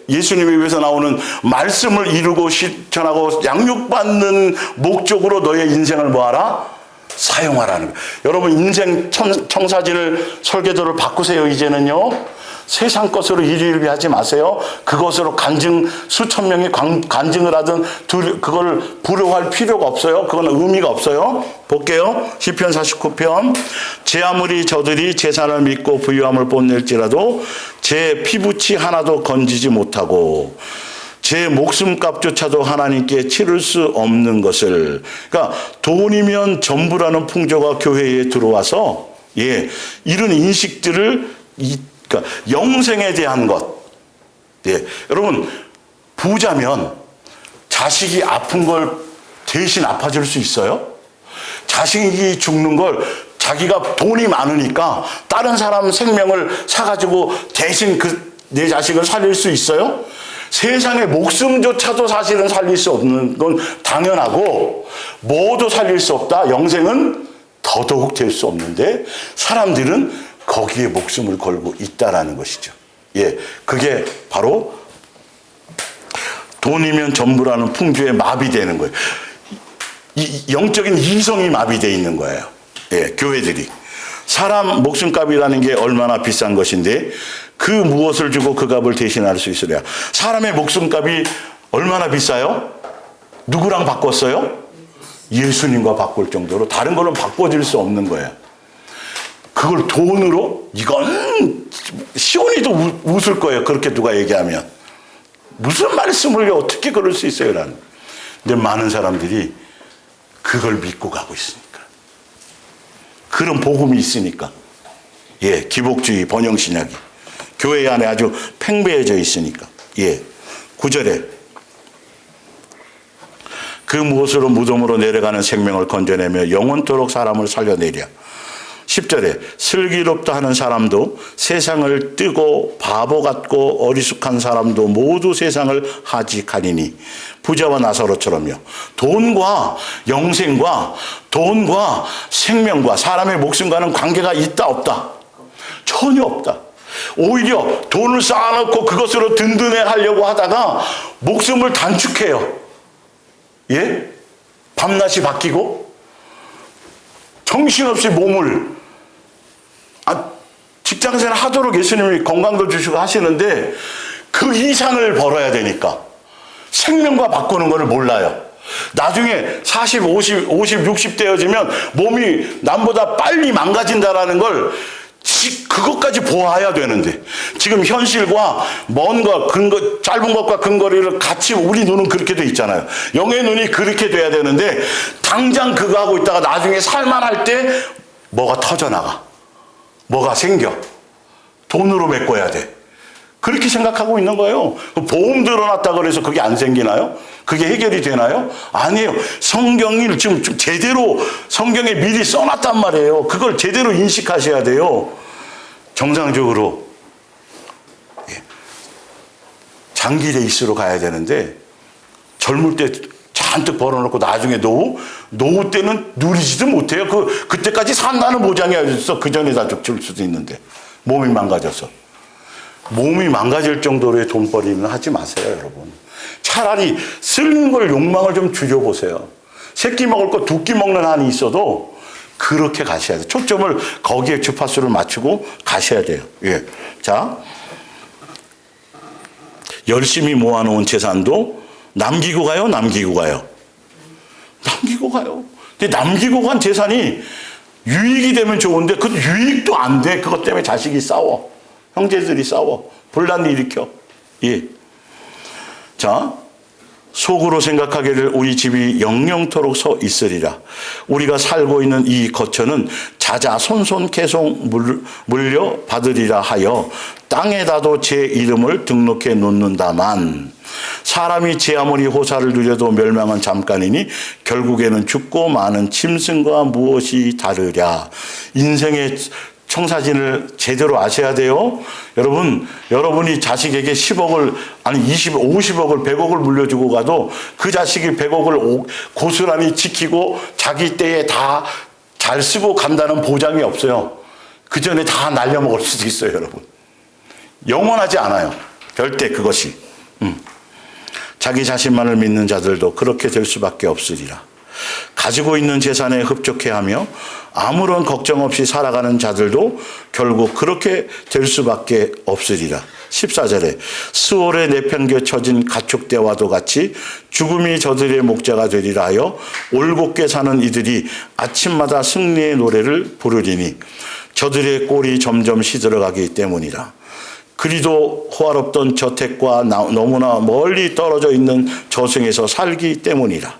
예수님에 위해서 나오는 말씀을 이루고 실천하고 양육받는 목적으로 너의 인생을 뭐하라? 사용하라는 거예요. 여러분 인생 청사진을 설계도를 바꾸세요. 이제는요. 세상 것으로 일희일비하지 마세요. 그것으로 수천 명이 간증을 하든 그걸 부러워할 필요가 없어요. 그건 의미가 없어요. 볼게요. 시편 49편. 제 아무리 저들이 재산을 믿고 부유함을 뽐낼지라도 제 피부치 하나도 건지지 못하고 제 목숨값조차도 하나님께 치를 수 없는 것을. 그러니까 돈이면 전부라는 풍조가 교회에 들어와서 이런 인식들을 그러니까 영생에 대한 것. 여러분 부자면 자식이 아픈 걸 대신 아파줄 수 있어요? 자식이 죽는 걸 자기가 돈이 많으니까 다른 사람 생명을 사가지고 대신 내 자식을 살릴 수 있어요? 세상의 목숨조차도 사실은 살릴 수 없는 건 당연하고, 모두 살릴 수 없다. 영생은 더더욱 될 수 없는데 사람들은 거기에 목숨을 걸고 있다라는 것이죠. 예, 그게 바로 돈이면 전부라는 풍조에 마비되는 거예요. 영적인 이성이 마비되어 있는 거예요. 예, 교회들이. 사람 목숨값이라는 게 얼마나 비싼 것인데 그 무엇을 주고 그 값을 대신할 수 있으랴. 사람의 목숨값이 얼마나 비싸요? 누구랑 바꿨어요? 예수님과 바꿀 정도로. 다른 걸로 바꿔줄 수 없는 거예요. 그걸 돈으로? 이건 시온이도 웃을 거예요. 그렇게 누가 얘기하면. 무슨 말씀을 어떻게 그럴 수 있어요? 라는. 근데 많은 사람들이 그걸 믿고 가고 있으니까. 그런 복음이 있으니까. 예, 기복주의, 번영신약이. 교회 안에 아주 팽배해져 있으니까. 예, 9절에 그 무엇으로 무덤으로 내려가는 생명을 건져내며 영원토록 사람을 살려내랴. 10절에 슬기롭다 하는 사람도 세상을 뜨고 바보 같고 어리숙한 사람도 모두 세상을 하직하리니 부자와 나사로처럼요. 돈과 영생과 돈과 생명과 사람의 목숨과는 관계가 있다 없다? 전혀 없다. 오히려 돈을 쌓아놓고 그것으로 든든해 하려고 하다가 목숨을 단축해요. 예? 밤낮이 바뀌고 정신없이 몸을 직장생활 하도록 예수님이 건강도 주시고 하시는데 그 이상을 벌어야 되니까 생명과 바꾸는 것을 몰라요. 나중에 40, 50, 60대여지면 몸이 남보다 빨리 망가진다라는 걸 그것까지 보아야 되는데 지금 현실과 먼 것, 근거, 짧은 것과 근거리를 같이 우리 눈은 그렇게 돼 있잖아요. 영의 눈이 그렇게 돼야 되는데 당장 그거 하고 있다가 나중에 살만할 때 뭐가 터져나가. 뭐가 생겨. 돈으로 메꿔야 돼. 그렇게 생각하고 있는 거예요. 보험 들어놨다 그래서 그게 안 생기나요? 그게 해결이 되나요? 아니에요. 성경을 지금 좀 제대로 성경에 미리 써놨단 말이에요. 그걸 제대로 인식하셔야 돼요. 정상적으로 장기 레이스로 가야 되는데 젊을 때 잔뜩 벌어놓고 나중에 노후 때는 누리지도 못해요. 그때까지 산다는 보장이 어딨어. 그 전에 다 죽을 수도 있는데 몸이 망가져서. 몸이 망가질 정도로의 돈벌이는 하지 마세요, 여러분. 차라리 쓰는 걸 욕망을 좀 줄여보세요. 새끼 먹을 거 두 끼 먹는 한이 있어도 그렇게 가셔야 돼요. 초점을 거기에 주파수를 맞추고 가셔야 돼요. 예. 자, 열심히 모아놓은 재산도 남기고 가요? 남기고 가요? 남기고 가요. 근데 남기고 간 재산이 유익이 되면 좋은데 그 유익도 안 돼. 그것 때문에 자식이 싸워. 형제들이 싸워. 분란을 일으켜. 예. 자, 속으로 생각하기를 우리 집이 영영토록 서 있으리라. 우리가 살고 있는 이 거처는 자자손손 계속 물려받으리라 하여 땅에다도 제 이름을 등록해 놓는다만 사람이 제 아무리 호사를 누려도 멸망은 잠깐이니 결국에는 죽고 마는 짐승과 무엇이 다르랴. 인생의 청사진을 제대로 아셔야 돼요. 여러분이 자식에게 10억을, 아니 50억을, 100억을 물려주고 가도 그 자식이 100억을 고스란히 지키고 자기 때에 다 잘 쓰고 간다는 보장이 없어요. 그 전에 다 날려먹을 수도 있어요, 여러분. 영원하지 않아요. 절대 그것이. 자기 자신만을 믿는 자들도 그렇게 될 수밖에 없으리라. 가지고 있는 재산에 흡족해하며 아무런 걱정 없이 살아가는 자들도 결국 그렇게 될 수밖에 없으리라. 14절에 스올에 내팽겨 쳐진 가축대와도 같이 죽음이 저들의 목자가 되리라 하여 올곧게 사는 이들이 아침마다 승리의 노래를 부르리니 저들의 꼴이 점점 시들어가기 때문이라. 그리도 호화롭던 저택과 너무나 멀리 떨어져 있는 저승에서 살기 때문이라.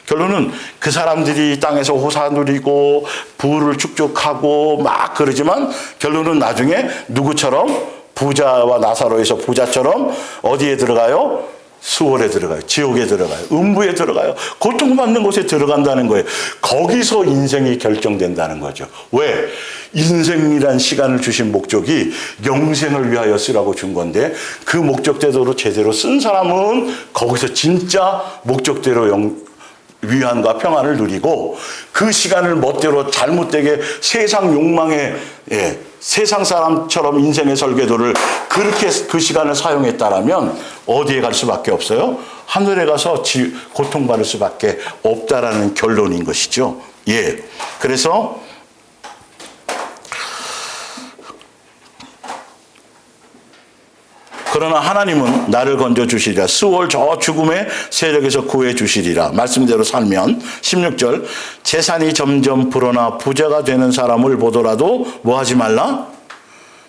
결론은 그 사람들이 땅에서 호사 누리고 부를 축적하고 막 그러지만 결론은 나중에 누구처럼 부자와 나사로에서 부자처럼 어디에 들어가요? 수월에 들어가요. 지옥에 들어가요. 음부에 들어가요. 고통받는 곳에 들어간다는 거예요. 거기서 인생이 결정된다는 거죠. 왜? 인생이란 시간을 주신 목적이 영생을 위하여 쓰라고 준 건데 그 목적대로 제대로 쓴 사람은 거기서 진짜 목적대로 위안과 평안을 누리고 그 시간을 멋대로 잘못되게 세상 욕망에 세상 사람처럼 인생의 설계도를 그렇게 그 시간을 사용했다라면 어디에 갈 수밖에 없어요? 하늘에 가서 고통받을 수밖에 없다라는 결론인 것이죠. 예. 그래서 그러나 하나님은 나를 건져주시리라. 수월 저 죽음의 세력에서 구해주시리라. 말씀대로 살면 16절 재산이 점점 불어나 부자가 되는 사람을 보더라도 뭐 하지 말라?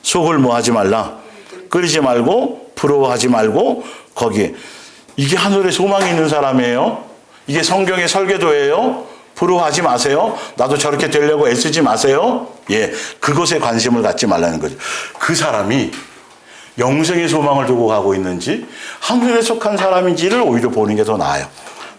속을 뭐 하지 말라? 끓이지 말고 부러워하지 말고 거기에 이게 하늘에 소망이 있는 사람이에요. 이게 성경의 설계도예요. 부러워하지 마세요. 나도 저렇게 되려고 애쓰지 마세요. 예, 그것에 관심을 갖지 말라는 거죠. 그 사람이 영생의 소망을 두고 가고 있는지 하늘에 속한 사람인지를 오히려 보는 게 더 나아요.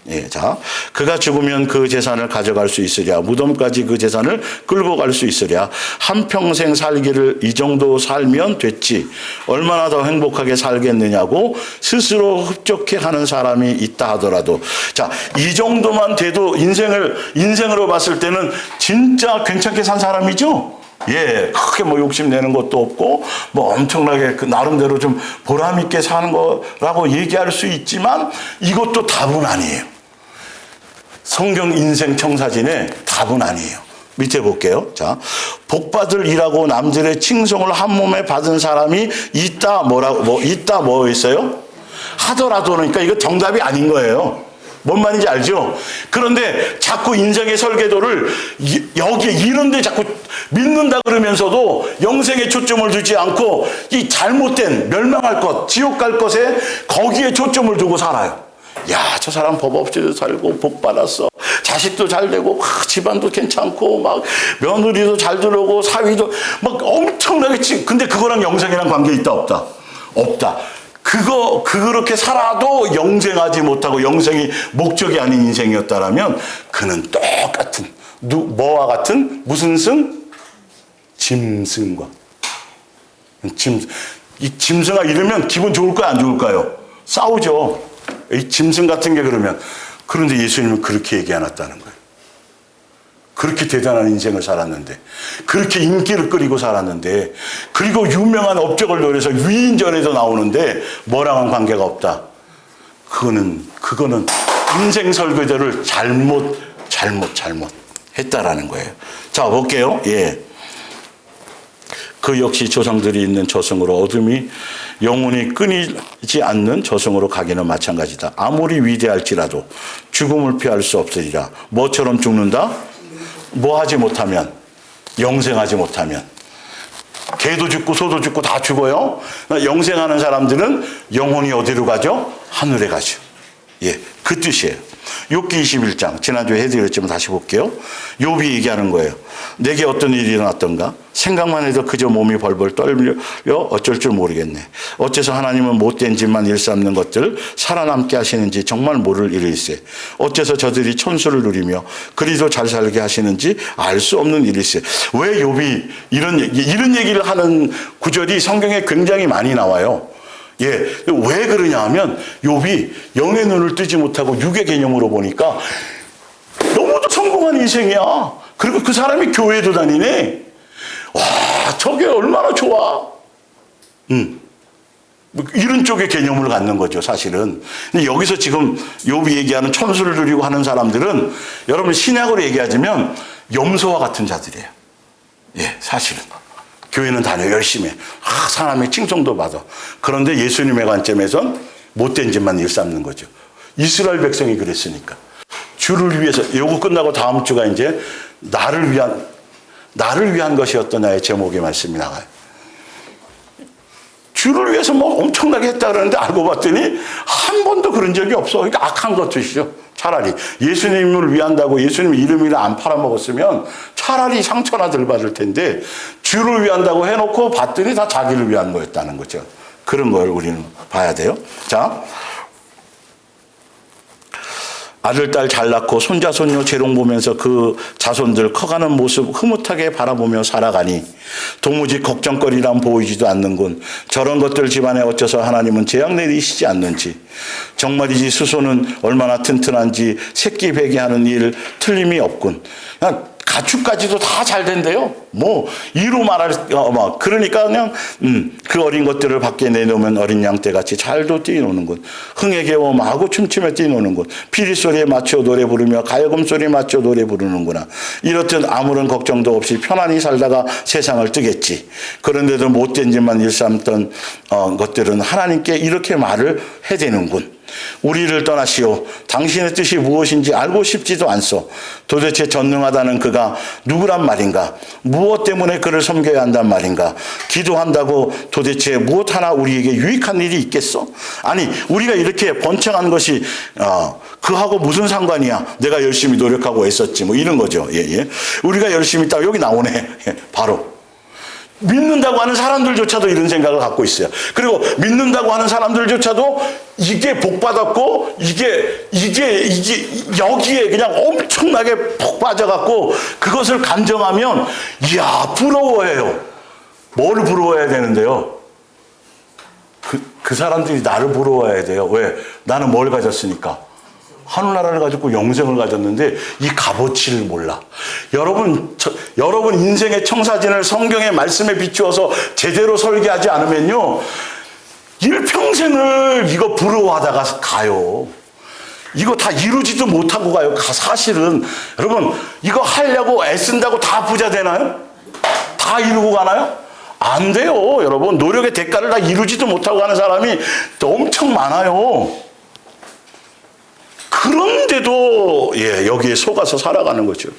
예, 자, 그가 죽으면 그 재산을 가져갈 수 있으랴. 무덤까지 그 재산을 끌고 갈 수 있으랴. 한평생 살기를 이 정도 살면 됐지. 얼마나 더 행복하게 살겠느냐고 스스로 흡족해 하는 사람이 있다 하더라도. 자, 이 정도만 돼도 인생으로 봤을 때는 진짜 괜찮게 산 사람이죠? 예, 크게 뭐 욕심내는 것도 없고, 뭐 엄청나게 그 나름대로 좀 보람있게 사는 거라고 얘기할 수 있지만, 이것도 답은 아니에요. 성경 인생 청사진의 답은 아니에요. 밑에 볼게요. 자, 복받을 일하고 남들의 칭송을 한 몸에 받은 사람이 있다, 있다, 뭐 있어요? 하더라도, 그러니까 이거 정답이 아닌 거예요. 뭔 말인지 알죠? 그런데 자꾸 인생의 설계도를 여기에 이런데 자꾸 믿는다 그러면서도 영생에 초점을 두지 않고 이 잘못된 멸망할 것, 지옥 갈 것에 거기에 초점을 두고 살아요. 야, 저 사람 법 없이도 살고 복 받았어. 자식도 잘 되고 집안도 괜찮고 막 며느리도 잘 들어오고 사위도 막 엄청나게 근데 그거랑 영생이랑 관계 있다 없다? 없다. 그렇게 살아도 영생하지 못하고 영생이 목적이 아닌 인생이었다라면 그는 똑같은, 뭐와 같은? 무슨 승? 짐승과. 이 짐승아 이러면 기분 좋을까요? 안 좋을까요? 싸우죠. 이 짐승 같은 게 그러면. 그런데 예수님은 그렇게 얘기 안 했다는 거예요. 그렇게 대단한 인생을 살았는데, 그렇게 인기를 끌이고 살았는데, 그리고 유명한 업적을 노려서 위인전에도 나오는데 뭐랑은 관계가 없다. 그거는 인생 설계도를 잘못 했다라는 거예요. 자, 볼게요. 예. 그 역시 조상들이 있는 저승으로 어둠이 영혼이 끊이지 않는 저승으로 가기는 마찬가지다. 아무리 위대할지라도 죽음을 피할 수 없으리라. 뭐처럼 죽는다? 뭐 하지 못하면, 영생하지 못하면. 개도 죽고 소도 죽고 다 죽어요. 영생하는 사람들은 영혼이 어디로 가죠? 하늘에 가죠. 예, 그 뜻이에요. 욥기 21장, 지난주에 해드렸지만 다시 볼게요. 욥이 얘기하는 거예요. 내게 어떤 일이 일어났던가? 생각만 해도 그저 몸이 벌벌 떨려 어쩔 줄 모르겠네. 어째서 하나님은 못된 짓만 일삼는 것들 살아남게 하시는지 정말 모를 일일세. 어째서 저들이 천수를 누리며 그리도 잘 살게 하시는지 알 수 없는 일일세. 왜 욥이 이런 얘기를 하는 구절이 성경에 굉장히 많이 나와요. 예, 왜 그러냐 하면 욥이 영의 눈을 뜨지 못하고 육의 개념으로 보니까 너무도 성공한 인생이야. 그리고 그 사람이 교회도 다니네. 와, 저게 얼마나 좋아. 이런 쪽의 개념을 갖는 거죠, 사실은. 근데 여기서 지금 욥이 얘기하는 천수를 누리고 하는 사람들은 여러분 신약으로 얘기하자면 염소와 같은 자들이에요. 예, 사실은. 교회는 다녀 열심히 해. 사람의 칭송도 받아. 그런데 예수님의 관점에선 못된 짓만 일삼는 거죠. 이스라엘 백성이 그랬으니까. 주를 위해서, 요거 끝나고 다음 주가 이제 나를 위한 것이 어떠냐의 제목의 말씀이 나가요. 주를 위해서 뭐 엄청나게 했다 그러는데 알고 봤더니 한 번도 그런 적이 없어. 그러니까 악한 것이죠. 차라리 예수님을 위한다고 예수님 이름이나 안 팔아먹었으면 차라리 상처나 덜 받을 텐데 주를 위한다고 해놓고 봤더니 다 자기를 위한 거였다는 거죠. 그런 걸 우리는 봐야 돼요. 자, 아들, 딸 잘 낳고 손자, 손녀 재롱 보면서 그 자손들 커가는 모습 흐뭇하게 바라보며 살아가니 도무지 걱정거리란 보이지도 않는군. 저런 것들 집안에 어째서 하나님은 재앙 내리시지 않는지. 정말이지 수소는 얼마나 튼튼한지 새끼 배기하는 일 틀림이 없군. 그냥 가축까지도 다 잘 된대요. 뭐 이로 말할 그러니까 그냥 그 어린 것들을 밖에 내놓으면 어린 양떼같이 잘도 뛰노는군. 흥에 겨워 마구 춤추며 뛰노는군. 피리 소리에 맞춰 노래 부르며 가요금 소리에 맞춰 노래 부르는구나. 이렇듯 아무런 걱정도 없이 편안히 살다가 세상을 뜨겠지. 그런데도 못된 짓만 일삼던 것들은 하나님께 이렇게 말을 해대는군. 우리를 떠나시오. 당신의 뜻이 무엇인지 알고 싶지도 않소. 도대체 전능하다는 그가 누구란 말인가? 무엇 때문에 그를 섬겨야 한단 말인가? 기도한다고 도대체 무엇 하나 우리에게 유익한 일이 있겠어? 아니, 우리가 이렇게 번창한 것이 그하고 무슨 상관이야? 내가 열심히 노력하고 애썼지. 뭐 이런 거죠. 예. 우리가 열심히 딱 여기 나오네. 바로. 믿는다고 하는 사람들조차도 이런 생각을 갖고 있어요. 그리고 믿는다고 하는 사람들조차도 이게 복받았고 이게 여기에 그냥 엄청나게 푹 빠져갖고 그것을 간정하면 이야 부러워해요. 뭘 부러워해야 되는데요? 그 사람들이 나를 부러워해야 돼요. 왜? 나는 뭘 가졌으니까. 하늘나라를 가졌고 영생을 가졌는데 이 값어치를 몰라. 여러분 인생의 청사진을 성경의 말씀에 비추어서 제대로 설계하지 않으면요, 일평생을 이거 부러워하다가 가요. 이거 다 이루지도 못하고 가요. 사실은 여러분 이거 하려고 애쓴다고 다 부자 되나요? 다 이루고 가나요? 안 돼요. 여러분 노력의 대가를 다 이루지도 못하고 가는 사람이 엄청 많아요. 그런데도 여기에 속아서 살아가는 거죠.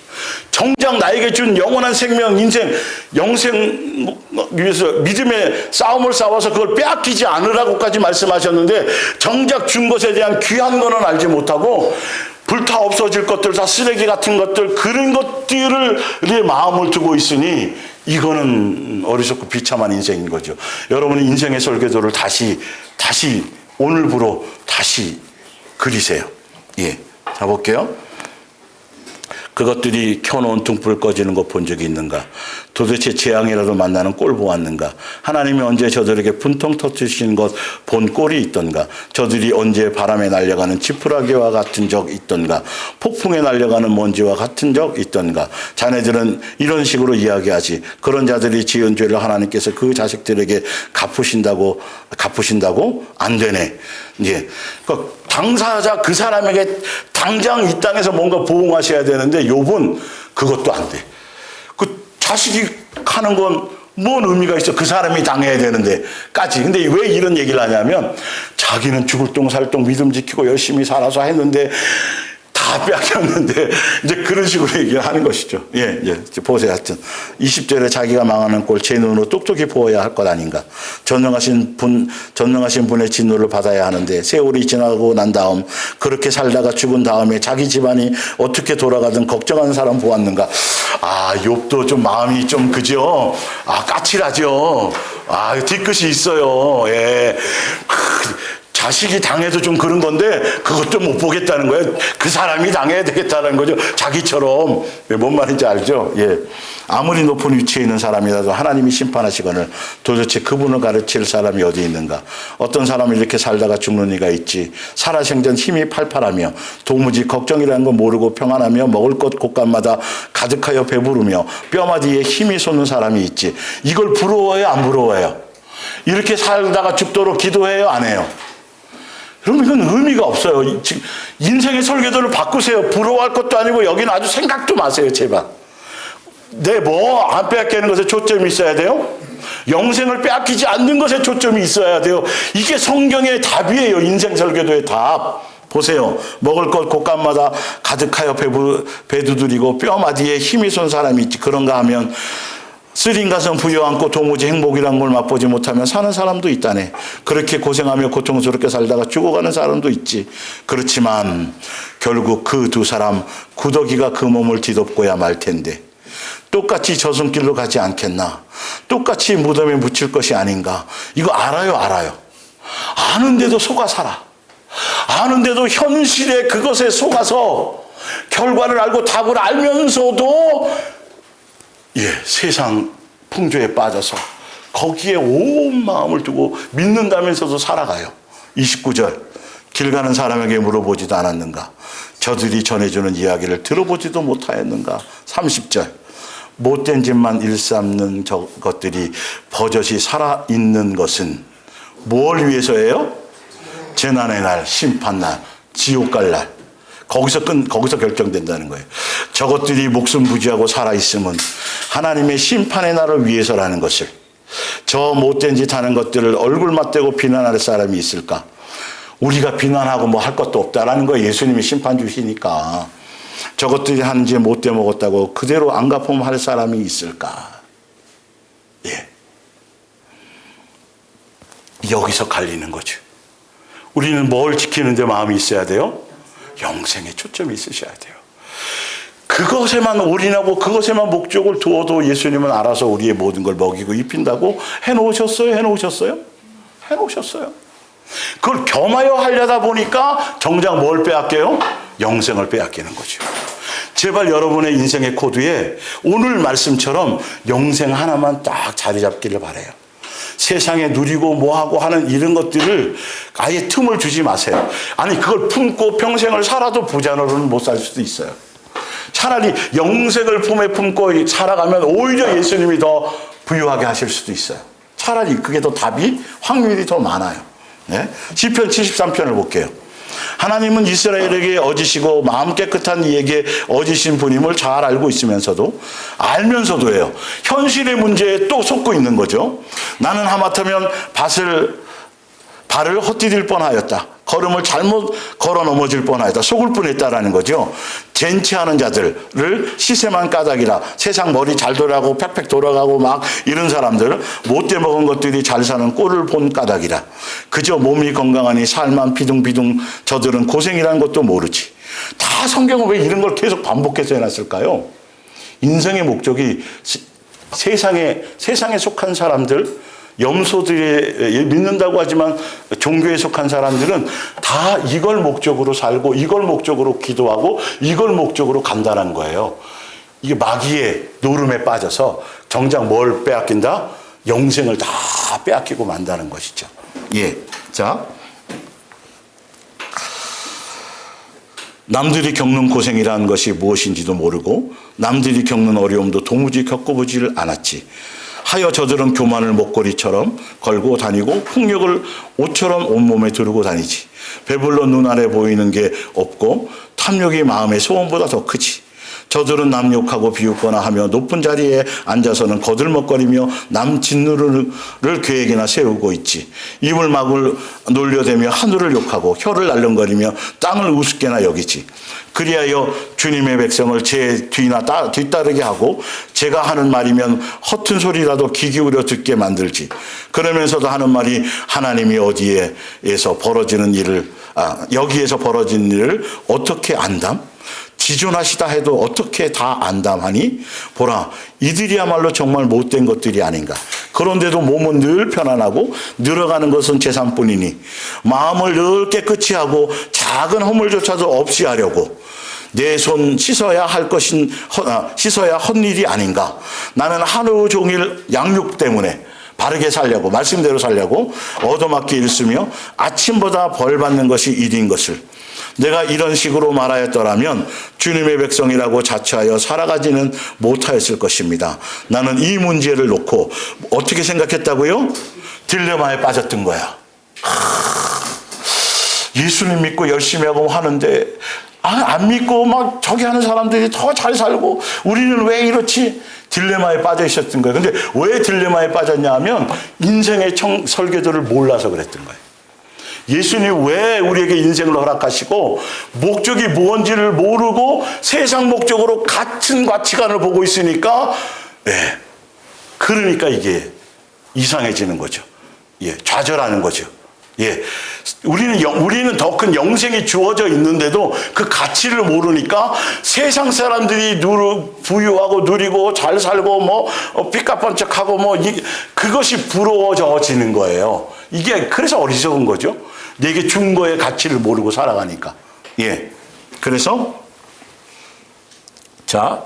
정작 나에게 준 영원한 생명, 인생, 영생 위해서 믿음의 싸움을 싸워서 그걸 빼앗기지 않으라고까지 말씀하셨는데 정작 준 것에 대한 귀한 거는 알지 못하고 불타 없어질 것들, 다 쓰레기 같은 것들, 그런 것들을 마음을 두고 있으니 이거는 어리석고 비참한 인생인 거죠. 여러분이 인생의 설계도를 다시 오늘부로 다시 그리세요. 자 볼게요. 그것들이 켜놓은 등불 꺼지는 것 본 적이 있는가? 도대체 재앙이라도 만나는 꼴 보았는가? 하나님이 언제 저들에게 분통 터뜨리신 것 본 꼴이 있던가? 저들이 언제 바람에 날려가는 지푸라기와 같은 적 있던가? 폭풍에 날려가는 먼지와 같은 적 있던가? 자네들은 이런 식으로 이야기하지. 그런 자들이 지은 죄를 하나님께서 그 자식들에게 갚으신다고 안 되네. 그러니까 당사자 그 사람에게 당장 이 땅에서 뭔가 보응하셔야 되는데 욥은 그것도 안 돼. 그 자식이 하는 건 뭔 의미가 있어? 그 사람이 당해야 되는데까지. 근데 왜 이런 얘기를 하냐면 자기는 죽을 똥 살 똥 믿음 지키고 열심히 살아서 했는데 다 빼앗겼는데 이제 그런 식으로 얘기를 하는 것이죠. 보세요. 하여튼 20절에 자기가 망하는 꼴 제 눈으로 똑똑히 보아야 할 것 아닌가. 전능하신 분의 진노를 받아야 하는데 세월이 지나고 난 다음 그렇게 살다가 죽은 다음에 자기 집안이 어떻게 돌아가든 걱정하는 사람 보았는가. 욥도 좀 마음이 좀 그죠. 까칠하죠. 뒤끝이 있어요. 자식이 당해도 좀 그런 건데 그것도 못 보겠다는 거예요. 그 사람이 당해야 되겠다는 거죠. 자기처럼. 뭔 말인지 알죠? 아무리 높은 위치에 있는 사람이라도 하나님이 심판하시거늘 도대체 그분을 가르칠 사람이 어디 있는가? 어떤 사람이 이렇게 살다가 죽는 이가 있지. 살아생전 힘이 팔팔하며 도무지 걱정이라는 거 모르고 평안하며 먹을 것 곳간마다 가득하여 배부르며 뼈마디에 힘이 솟는 사람이 있지. 이걸 부러워해요? 안 부러워해요? 이렇게 살다가 죽도록 기도해요? 안 해요? 그럼 이건 의미가 없어요. 지금 인생의 설계도를 바꾸세요. 부러워할 것도 아니고 여기는 아주 생각도 마세요. 제발. 안 빼앗기는 것에 초점이 있어야 돼요. 영생을 빼앗기지 않는 것에 초점이 있어야 돼요. 이게 성경의 답이에요. 인생 설계도의 답. 보세요. 먹을 것 곳간마다 가득하여 배 두드리고 뼈마디에 힘이 쏜 사람이 있지. 그런가 하면 쓰린 가슴 부여안고 도무지 행복이란 걸 맛보지 못하면 사는 사람도 있다네. 그렇게 고생하며 고통스럽게 살다가 죽어가는 사람도 있지. 그렇지만 결국 그 두 사람 구더기가 그 몸을 뒤덮고야 말 텐데 똑같이 저승길로 가지 않겠나. 똑같이 무덤에 묻힐 것이 아닌가. 이거 알아요. 아는데도 속아 살아. 아는데도 현실에 그것에 속아서 결과를 알고 답을 알면서도 세상 풍조에 빠져서 거기에 온 마음을 두고 믿는다면서도 살아가요. 29절, 길 가는 사람에게 물어보지도 않았는가? 저들이 전해주는 이야기를 들어보지도 못하였는가? 30절, 못된 짓만 일삼는 것들이 버젓이 살아있는 것은 뭘 위해서예요? 재난의 날, 심판날, 지옥 갈 날. 거기서 결정된다는 거예요. 저것들이 목숨 부지하고 살아있음은 하나님의 심판의 날을 위해서라는 것을. 저 못된 짓 하는 것들을 얼굴 맞대고 비난할 사람이 있을까? 우리가 비난하고 뭐 할 것도 없다라는 거예요. 예수님이 심판 주시니까. 저것들이 하는지 못돼 먹었다고 그대로 안 갚으면 할 사람이 있을까? 여기서 갈리는 거죠. 우리는 뭘 지키는데 마음이 있어야 돼요? 영생에 초점이 있으셔야 돼요. 그것에만 올인하고 그것에만 목적을 두어도 예수님은 알아서 우리의 모든 걸 먹이고 입힌다고 해놓으셨어요. 그걸 겸하여 하려다 보니까 정작 뭘 빼앗겨요? 영생을 빼앗기는 거죠. 제발 여러분의 인생의 코드에 오늘 말씀처럼 영생 하나만 딱 자리 잡기를 바라요. 세상에 누리고 뭐하고 하는 이런 것들을 아예 틈을 주지 마세요. 아니 그걸 품고 평생을 살아도 부자로는 못 살 수도 있어요. 차라리 영생을 품에 품고 살아가면 오히려 예수님이 더 부유하게 하실 수도 있어요. 차라리 그게 더 답이 확률이 더 많아요. 시편 73편을 볼게요. 하나님은 이스라엘에게 어지시고 마음 깨끗한 이에게 어지신 분임을 잘 알고 있으면서도 알면서도예요. 현실의 문제에 또 속고 있는 거죠. 나는 하마터면 발을 헛디딜 뻔하였다. 걸음을 잘못 걸어 넘어질 뻔하였다. 속을 뻔했다라는 거죠. 젠치하는 자들을 시세만 까닭이라 세상 머리 잘 돌아가고 팩팩 돌아가고 막 이런 사람들 못돼 먹은 것들이 잘 사는 꼴을 본 까닭이라. 그저 몸이 건강하니 살만 비둥비둥 저들은 고생이라는 것도 모르지. 다 성경은 왜 이런 걸 계속 반복해서 해놨을까요? 인생의 목적이 세상에 속한 사람들, 염소들이 믿는다고 하지만 종교에 속한 사람들은 다 이걸 목적으로 살고 이걸 목적으로 기도하고 이걸 목적으로 간다는 거예요. 이게 마귀의 노름에 빠져서 정작 뭘 빼앗긴다? 영생을 다 빼앗기고 만다는 것이죠. 자, 남들이 겪는 고생이라는 것이 무엇인지도 모르고 남들이 겪는 어려움도 도무지 겪어보지를 않았지. 하여 저들은 교만을 목걸이처럼 걸고 다니고 폭력을 옷처럼 온몸에 두르고 다니지. 배불러 눈 아래 보이는 게 없고 탐욕이 마음의 소원보다 더 크지. 저들은 남 욕하고 비웃거나 하며 높은 자리에 앉아서는 거들먹거리며 남 짓누르를 계획이나 세우고 있지. 입을 막을 놀려대며 하늘을 욕하고 혀를 날름거리며 땅을 우습게나 여기지. 그리하여 주님의 백성을 제 뒤나 뒤따르게 하고 제가 하는 말이면 허튼 소리라도 귀 기울여 듣게 만들지. 그러면서도 하는 말이 하나님이 여기에서 벌어지는 일을 어떻게 안담? 지존하시다 해도 어떻게 다 안담하니? 보라, 이들이야말로 정말 못된 것들이 아닌가. 그런데도 몸은 늘 편안하고 늘어가는 것은 재산뿐이니 마음을 늘 깨끗이 하고 작은 허물조차도 없이 하려고 내 손 씻어야 헛일이 아닌가. 나는 하루 종일 양육 때문에 바르게 살려고, 말씀대로 살려고 얻어맞게 일쓰며 아침보다 벌 받는 것이 일인 것을. 내가 이런 식으로 말하였더라면 주님의 백성이라고 자처하여 살아가지는 못하였을 것입니다. 나는 이 문제를 놓고 어떻게 생각했다고요? 딜레마에 빠졌던 거야. 예수님 믿고 열심히 하고 하는데 안 믿고 막 저기 하는 사람들이 더 잘 살고 우리는 왜 이렇지? 딜레마에 빠져 있었던 거예요. 근데 왜 딜레마에 빠졌냐 하면 인생의 설계도를 몰라서 그랬던 거예요. 예수님이 왜 우리에게 인생을 허락하시고 목적이 무언지를 모르고 세상 목적으로 같은 가치관을 보고 있으니까 그러니까 이게 이상해지는 거죠. 좌절하는 거죠. 우리는 더 큰 영생이 주어져 있는데도 그 가치를 모르니까 세상 사람들이 부유하고 누리고 잘 살고 삐까뻔쩍하고 그것이 부러워져지는 거예요. 이게 그래서 어리석은 거죠. 내게 준 거의 가치를 모르고 살아가니까. 예. 그래서 자,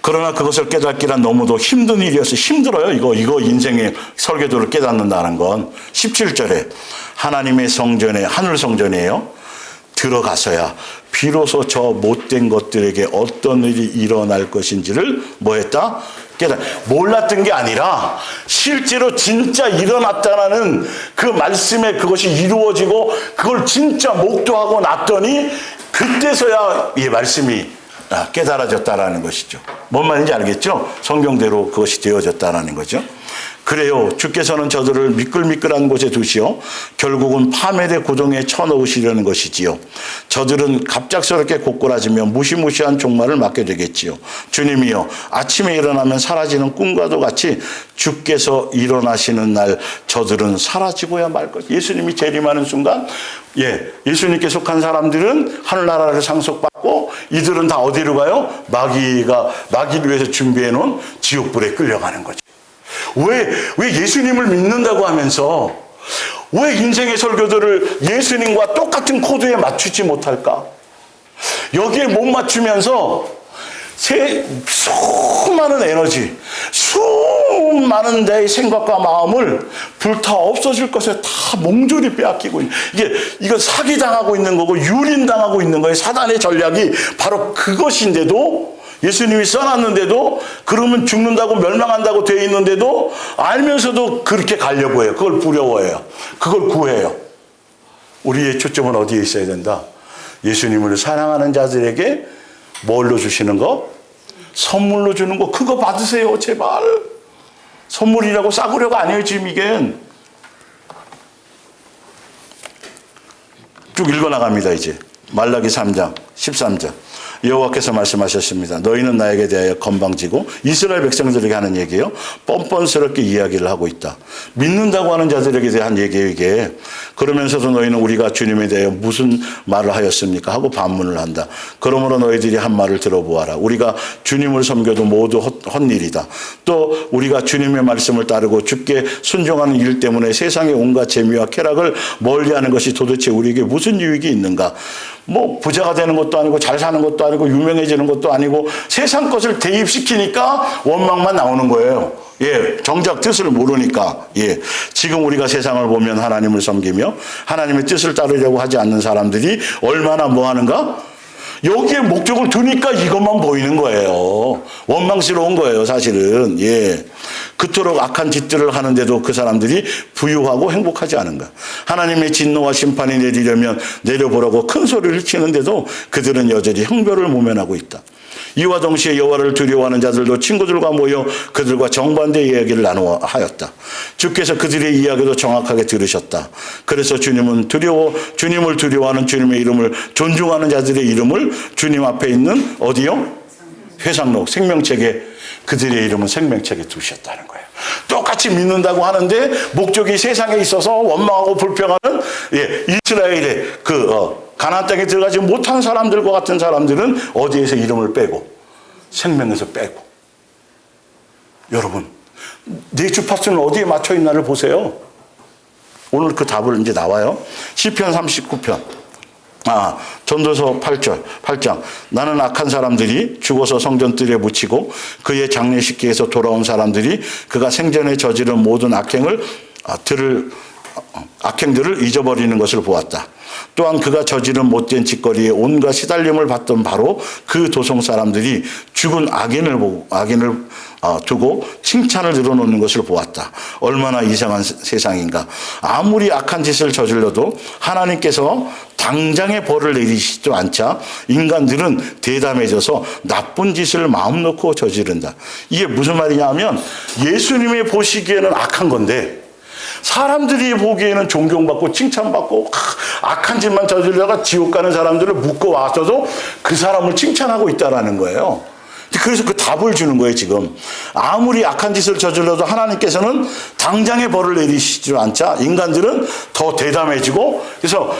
그러나 그것을 깨닫기란 너무도 힘든 일이어서 힘들어요. 이거 인생의 설계도를 깨닫는다는 건 17절에 하나님의 성전에, 하늘 성전이에요. 들어가서야 비로소 저 못된 것들에게 어떤 일이 일어날 것인지를 뭐 했다? 몰랐던 게 아니라 실제로 진짜 일어났다라는 그 말씀에 그것이 이루어지고 그걸 진짜 목도하고 났더니 그때서야 이 말씀이 깨달아졌다라는 것이죠. 뭔 말인지 알겠죠? 성경대로 그것이 되어졌다라는 거죠. 그래요. 주께서는 저들을 미끌미끌한 곳에 두시어 결국은 파멸의 고동에 쳐넣으시려는 것이지요. 저들은 갑작스럽게 고꾸라지며 무시무시한 종말을 맞게 되겠지요. 주님이여, 아침에 일어나면 사라지는 꿈과도 같이 주께서 일어나시는 날 저들은 사라지고야 말 것. 예수님이 재림하는 순간, 예수님께 속한 사람들은 하늘나라를 상속받고 이들은 다 어디로 가요? 마귀를 위해서 준비해 놓은 지옥불에 끌려가는 거죠. 왜 예수님을 믿는다고 하면서 왜 인생의 설교들을 예수님과 똑같은 코드에 맞추지 못할까? 여기에 못 맞추면서 수많은 에너지, 수많은 내 생각과 마음을 불타 없어질 것에 다 몽졸이 빼앗기고 있는, 이거 사기당하고 있는 거고 유린당하고 있는 거예요. 사단의 전략이 바로 그것인데도, 예수님이 써놨는데도, 그러면 죽는다고 멸망한다고 되어 있는데도 알면서도 그렇게 가려고 해요. 그걸 부려워해요. 그걸 구해요. 우리의 초점은 어디에 있어야 된다? 예수님을 사랑하는 자들에게 뭘로 주시는 거? 선물로 주는 거. 그거 받으세요, 제발. 선물이라고 싸구려가 아니에요, 지금 이게. 쭉 읽어나갑니다, 이제. 말라기 3장, 13절. 여호와께서 말씀하셨습니다. 너희는 나에게 대하여 건방지고 이스라엘 백성들에게 하는 얘기예요. 뻔뻔스럽게 이야기를 하고 있다. 믿는다고 하는 자들에게 대한 얘기예요, 이게. 그러면서도 너희는 우리가 주님에 대하여 무슨 말을 하였습니까? 하고 반문을 한다. 그러므로 너희들이 한 말을 들어보아라. 우리가 주님을 섬겨도 모두 헛일이다. 또 우리가 주님의 말씀을 따르고 주께 순종하는 일 때문에 세상의 온갖 재미와 쾌락을 멀리하는 것이 도대체 우리에게 무슨 유익이 있는가? 뭐 부자가 되는 것도 아니고 잘 사는 것도 아니고 유명해지는 것도 아니고 세상 것을 대입시키니까 원망만 나오는 거예요. 정작 뜻을 모르니까. 지금 우리가 세상을 보면 하나님을 섬기며 하나님의 뜻을 따르려고 하지 않는 사람들이 얼마나 뭐 하는가? 여기에 목적을 두니까 이것만 보이는 거예요. 원망스러운 거예요, 사실은. 그토록 악한 짓들을 하는데도 그 사람들이 부유하고 행복하지 않은가. 하나님의 진노와 심판이 내리려면 내려보라고 큰 소리를 치는데도 그들은 여전히 형벌을 모면하고 있다. 이와 동시에 여호와를 두려워하는 자들도 친구들과 모여 그들과 정반대 이야기를 나누어 하였다. 주께서 그들의 이야기도 정확하게 들으셨다. 그래서 주님을 두려워하는 주님의 이름을 존중하는 자들의 이름을 주님 앞에 있는 어디요? 회상록, 생명책에 그들의 이름은 생명책에 두셨다는 거예요. 똑같이 믿는다고 하는데 목적이 세상에 있어서 원망하고 불평하는 이스라엘의 가나안 땅에 들어가지 못한 사람들과 같은 사람들은 어디에서 이름을 빼고 생명에서 빼고. 여러분, 내 주파수는 어디에 맞춰 있나를 보세요. 오늘 그 답을 이제 나와요. 시편 39편. 전도서 8장. 나는 악한 사람들이 죽어서 성전뜰에 묻히고 그의 장례식기에서 돌아온 사람들이 그가 생전에 저지른 모든 악행들을 잊어버리는 것을 보았다. 또한 그가 저지른 못된 짓거리에 온갖 시달림을 받던 바로 그 도성 사람들이 죽은 악인을 두고 칭찬을 늘어놓는 것을 보았다. 얼마나 이상한 세상인가. 아무리 악한 짓을 저질러도 하나님께서 당장의 벌을 내리시지도 않자 인간들은 대담해져서 나쁜 짓을 마음 놓고 저지른다. 이게 무슨 말이냐 하면 예수님이 보시기에는 악한 건데 사람들이 보기에는 존경받고 칭찬받고 악한 짓만 저질러다가 지옥 가는 사람들을 묶어와서도 그 사람을 칭찬하고 있다는 거예요. 그래서 그 답을 주는 거예요, 지금. 아무리 악한 짓을 저질러도 하나님께서는 당장의 벌을 내리시지 않자 인간들은 더 대담해지고, 그래서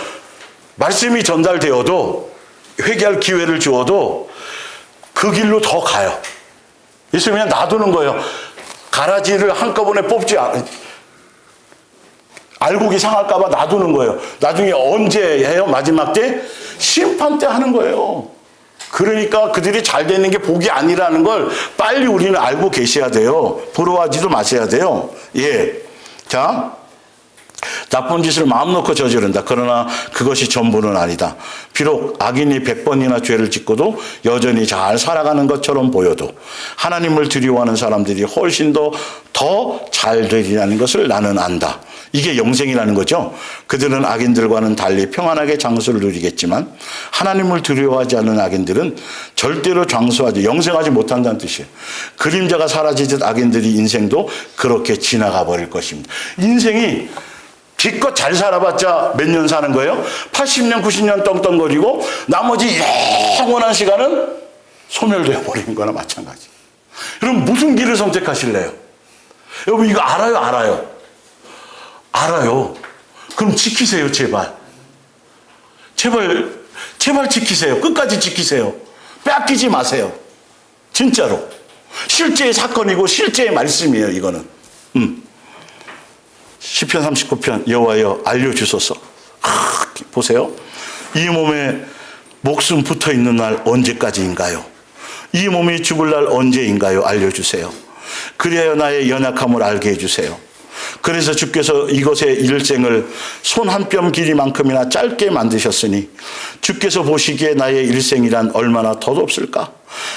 말씀이 전달되어도 회개할 기회를 주어도 그 길로 더 가요. 예수님이 그냥 놔두는 거예요. 가라지를 한꺼번에 뽑지 않아. 알곡이 상할까봐 놔두는 거예요. 나중에 언제 해요? 마지막 때? 심판 때 하는 거예요. 그러니까 그들이 잘 되는 게 복이 아니라는 걸 빨리 우리는 알고 계셔야 돼요. 부러워하지도 마셔야 돼요. 예. 자, 나쁜 짓을 마음 놓고 저지른다. 그러나 그것이 전부는 아니다. 비록 악인이 100번이나 죄를 짓고도 여전히 잘 살아가는 것처럼 보여도 하나님을 두려워하는 사람들이 훨씬 더 잘 되리라는 것을 나는 안다. 이게 영생이라는 거죠. 그들은 악인들과는 달리 평안하게 장수를 누리겠지만 하나님을 두려워하지 않는 악인들은 절대로 장수하지, 영생하지 못한다는 뜻이에요. 그림자가 사라지듯 악인들의 인생도 그렇게 지나가 버릴 것입니다. 인생이 기껏 잘 살아봤자 몇 년 사는 거예요? 80년, 90년 떵떵거리고 나머지 영원한 시간은 소멸되어 버리는 거나 마찬가지. 그럼 무슨 길을 선택하실래요? 여러분 이거 알아요? 알아요. 그럼 지키세요, 제발. 제발 지키세요. 끝까지 지키세요. 빼앗기지 마세요. 진짜로. 실제의 사건이고 실제의 말씀이에요, 이거는. 시편 39편 여호와여 알려주소서. 보세요. 이 몸에 목숨 붙어있는 날 언제까지인가요? 이 몸이 죽을 날 언제인가요? 알려주세요. 그리하여 나의 연약함을 알게 해주세요. 그래서 주께서 이것의 일생을 손 한 뼘 길이만큼이나 짧게 만드셨으니 주께서 보시기에 나의 일생이란 얼마나 덧없을까?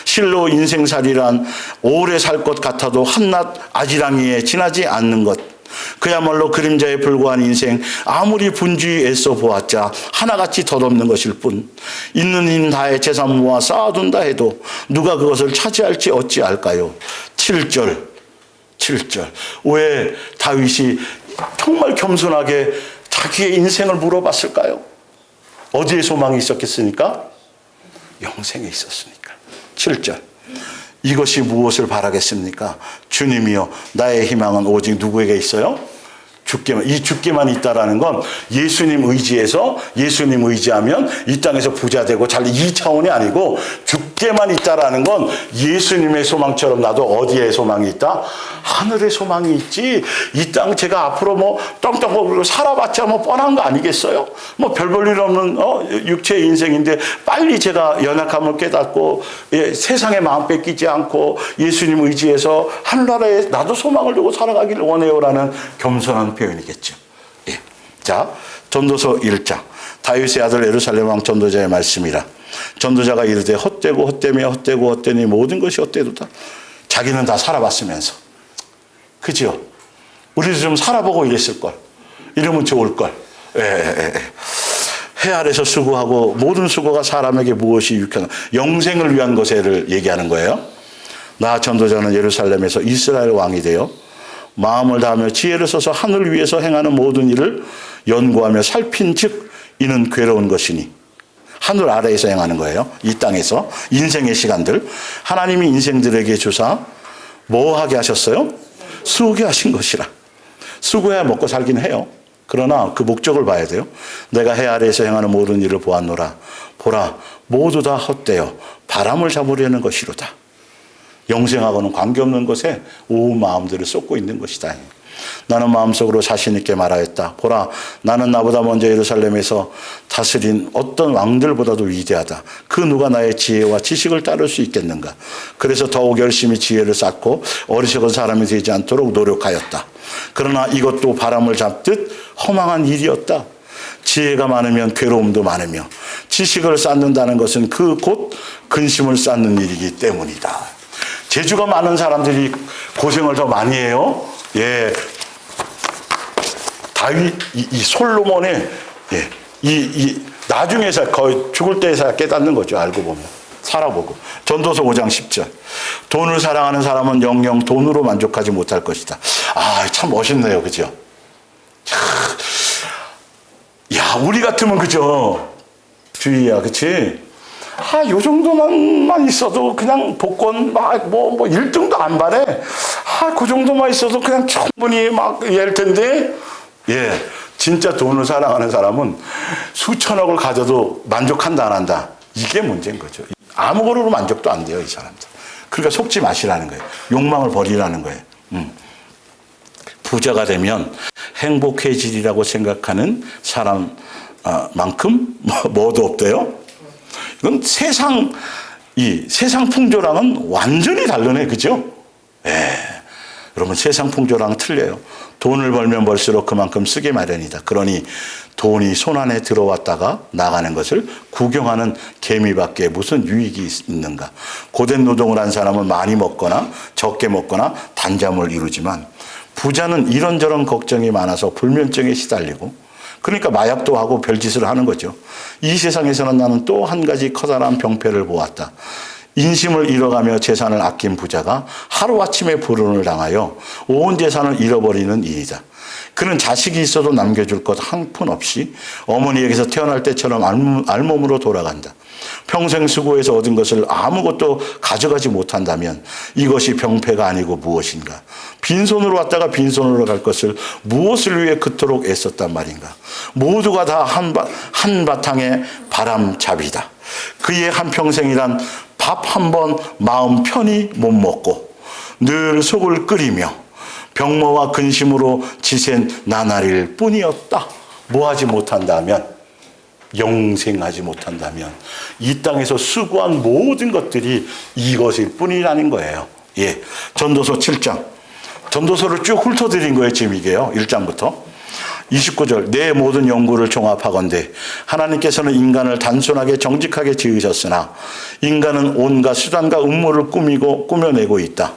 실로 인생살이란 오래 살 것 같아도 한낱 아지랑이에 지나지 않는 것. 그야말로 그림자에 불과한 인생, 아무리 분주히 애써 보았자 하나같이 덧없는 것일 뿐. 있는 힘 다해 재산 모아 쌓아둔다 해도 누가 그것을 차지할지 어찌할까요? 7절. 왜 다윗이 정말 겸손하게 자기의 인생을 물어봤을까요? 어디에 소망이 있었겠습니까? 영생에 있었으니까. 7절. 이것이 무엇을 바라겠습니까? 주님이여, 나의 희망은 오직 누구에게 있어요? 주께만. 이 주께만 있다라는 건 예수님 의지해서, 예수님 의지하면 이 땅에서 부자 되고 잘, 이 차원이 아니고 주께만 있다라는 건 예수님의 소망처럼 나도 어디에 소망이 있다? 하늘에 소망이 있지. 이 땅 제가 앞으로 뭐 떵떵거리고 살아봤자 뭐 뻔한 거 아니겠어요? 뭐 별 볼 일 없는 육체의 인생인데 빨리 제가 연약함을 깨닫고 세상에 마음 뺏기지 않고 예수님 의지해서 하늘나라에 나도 소망을 두고 살아가기를 원해요라는 겸손한 표현이겠죠. 예. 자, 전도서 1장. 다윗의 아들 예루살렘 왕 전도자의 말씀이라. 전도자가 이르되 헛되고 헛되며 헛되고 헛되니 모든 것이 헛되도다. 자기는 다 살아봤으면서. 그죠? 우리도 좀 살아보고 이랬을걸. 이러면 좋을걸. 해 아래서 수고하고 모든 수고가 사람에게 무엇이 유익하나. 영생을 위한 것을 얘기하는 거예요. 나 전도자는 예루살렘에서 이스라엘 왕이 되어 마음을 다하며 지혜를 써서 하늘 위에서 행하는 모든 일을 연구하며 살핀 즉 이는 괴로운 것이니. 하늘 아래에서 행하는 거예요. 이 땅에서 인생의 시간들 하나님이 인생들에게 주사 뭐 하게 하셨어요? 수고하게 하신 것이라. 수고해야 먹고 살긴 해요. 그러나 그 목적을 봐야 돼요. 내가 해 아래에서 행하는 모든 일을 보았노라. 보라, 모두 다 헛되어 바람을 잡으려는 것이로다. 영생하고는 관계없는 것에 온 마음들을 쏟고 있는 것이다. 나는 마음속으로 자신 있게 말하였다. 보라, 나는 나보다 먼저 예루살렘에서 다스린 어떤 왕들보다도 위대하다. 그 누가 나의 지혜와 지식을 따를 수 있겠는가. 그래서 더욱 열심히 지혜를 쌓고 어리석은 사람이 되지 않도록 노력하였다. 그러나 이것도 바람을 잡듯 허망한 일이었다. 지혜가 많으면 괴로움도 많으며 지식을 쌓는다는 것은 그 곧 근심을 쌓는 일이기 때문이다. 재주가 많은 사람들이 고생을 더 많이 해요. 예. 다윗, 이 솔로몬의, 예. 나중에서 거의 죽을 때에서 깨닫는 거죠. 알고 보면. 살아보고. 전도서 5장 10절. 돈을 사랑하는 사람은 영영 돈으로 만족하지 못할 것이다. 아, 참 멋있네요. 그죠? 야, 우리 같으면 그죠? 주희야, 그치? 아, 요 정도만 있어도 그냥 복권 뭐 1등도 안 바래. 아, 그 정도만 있어도 그냥 충분히 막 이럴 텐데. 예. 진짜 돈을 사랑하는 사람은 수천억을 가져도 만족한다, 안 한다. 이게 문제인 거죠. 아무 거로 만족도 안 돼요, 이 사람들. 그러니까 속지 마시라는 거예요. 욕망을 버리라는 거예요. 부자가 되면 행복해지리라고 생각하는 사람만큼 뭐도 없대요. 이건 세상 풍조랑은 완전히 다르네, 그죠? 여러분, 세상 풍조랑은 틀려요. 돈을 벌면 벌수록 그만큼 쓰게 마련이다. 그러니 돈이 손 안에 들어왔다가 나가는 것을 구경하는 개미밖에 무슨 유익이 있는가. 고된 노동을 한 사람은 많이 먹거나 적게 먹거나 단잠을 이루지만 부자는 이런저런 걱정이 많아서 불면증에 시달리고, 그러니까 마약도 하고 별짓을 하는 거죠. 이 세상에서는 나는 또 한 가지 커다란 병폐를 보았다. 인심을 잃어가며 재산을 아낀 부자가 하루아침에 불운을 당하여 온 재산을 잃어버리는 일이다. 그는 자식이 있어도 남겨줄 것 한 푼 없이 어머니에게서 태어날 때처럼 알몸으로 돌아간다. 평생 수고해서 얻은 것을 아무것도 가져가지 못한다면 이것이 병폐가 아니고 무엇인가? 빈손으로 왔다가 빈손으로 갈 것을 무엇을 위해 그토록 애썼단 말인가? 모두가 다 한바탕의 바람잡이다. 그의 한평생이란 밥 한 번 마음 편히 못 먹고 늘 속을 끓이며 병모와 근심으로 지샌 나날일 뿐이었다. 뭐 하지 못한다면, 영생하지 못한다면 이 땅에서 수고한 모든 것들이 이것일 뿐이라는 거예요. 전도서 7장. 전도서를 쭉 훑어드린 거예요, 지금 이게요. 1장부터. 29절, 내 모든 연구를 종합하건대 하나님께서는 인간을 단순하게 정직하게 지으셨으나 인간은 온갖 수단과 음모를 꾸며내고 있다.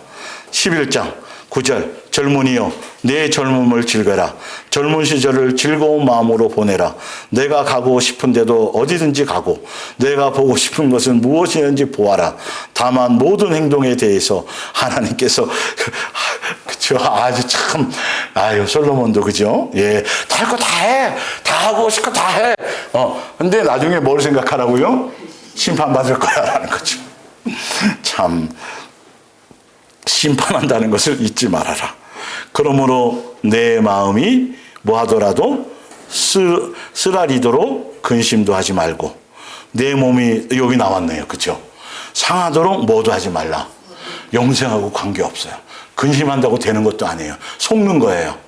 11장 9절, 젊은이여 내 젊음을 즐겨라. 젊은 시절을 즐거운 마음으로 보내라. 내가 가고 싶은 데도 어디든지 가고 내가 보고 싶은 것은 무엇이든지 보아라. 다만 모든 행동에 대해서 하나님께서 그쵸, 아주 참, 솔로몬도 그죠? 다 할 거 다 해. 다 하고 싶고 다 해. 근데 나중에 뭘 생각하라고요? 심판받을 거야 라는 거죠. 참, 심판한다는 것을 잊지 말아라. 그러므로 내 마음이 뭐 하더라도 쓰라리도록 근심도 하지 말고 내 몸이 여기 나왔네요. 그렇죠? 상하도록 뭐도 하지 말라. 영생하고 관계없어요. 근심한다고 되는 것도 아니에요. 속는 거예요.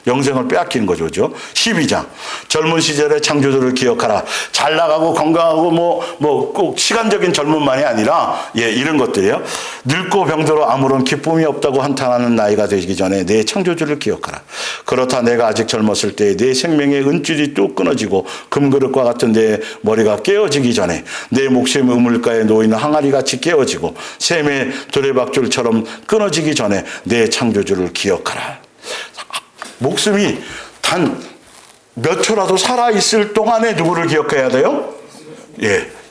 영생을 빼앗기는 거죠. 그죠? 12장. 젊은 시절의 창조주를 기억하라. 잘 나가고 건강하고 꼭 시간적인 젊음만이 아니라, 이런 것들이에요. 늙고 병들어 아무런 기쁨이 없다고 한탄하는 나이가 되기 전에 내 창조주를 기억하라. 그렇다 내가 아직 젊었을 때 내 생명의 은줄이 뚝 끊어지고 금그릇과 같은 내 머리가 깨어지기 전에 내 목숨의 우물가에 놓이는 항아리같이 깨어지고 샘의 두레박줄처럼 끊어지기 전에 내 창조주를 기억하라. 목숨이 단 몇 초라도 살아있을 동안에 누구를 기억해야 돼요?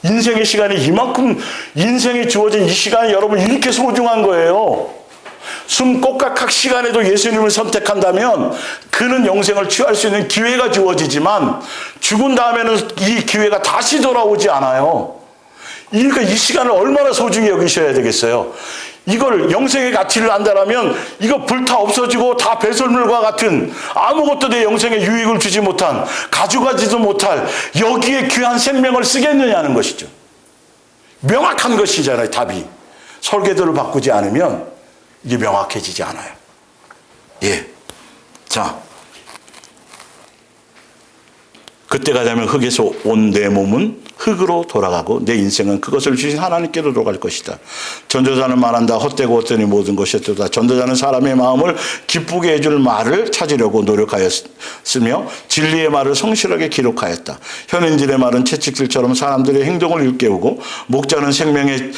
인생의 시간이 이만큼, 인생에 주어진 이 시간이 여러분 이렇게 소중한 거예요. 숨 꼭각각 시간에도 예수님을 선택한다면 그는 영생을 취할 수 있는 기회가 주어지지만 죽은 다음에는 이 기회가 다시 돌아오지 않아요. 그러니까 이 시간을 얼마나 소중히 여기셔야 되겠어요. 이걸 영생의 가치를 안다라면 이거 불타 없어지고 다 배설물과 같은 아무것도 내 영생에 유익을 주지 못한, 가져가지도 못할 여기에 귀한 생명을 쓰겠느냐는 것이죠. 명확한 것이잖아요, 답이. 설계도를 바꾸지 않으면 이게 명확해지지 않아요. 자, 그때가 되면 흙에서 온 내 몸은 흙으로 돌아가고 내 인생은 그것을 주신 하나님께로 돌아갈 것이다. 전도자는 말한다. 헛되고 헛되니 모든 것이 헛되다. 전도자는 사람의 마음을 기쁘게 해줄 말을 찾으려고 노력하였으며 진리의 말을 성실하게 기록하였다. 현인들의 말은 채찍질처럼 사람들의 행동을 일깨우고 목자는 생명의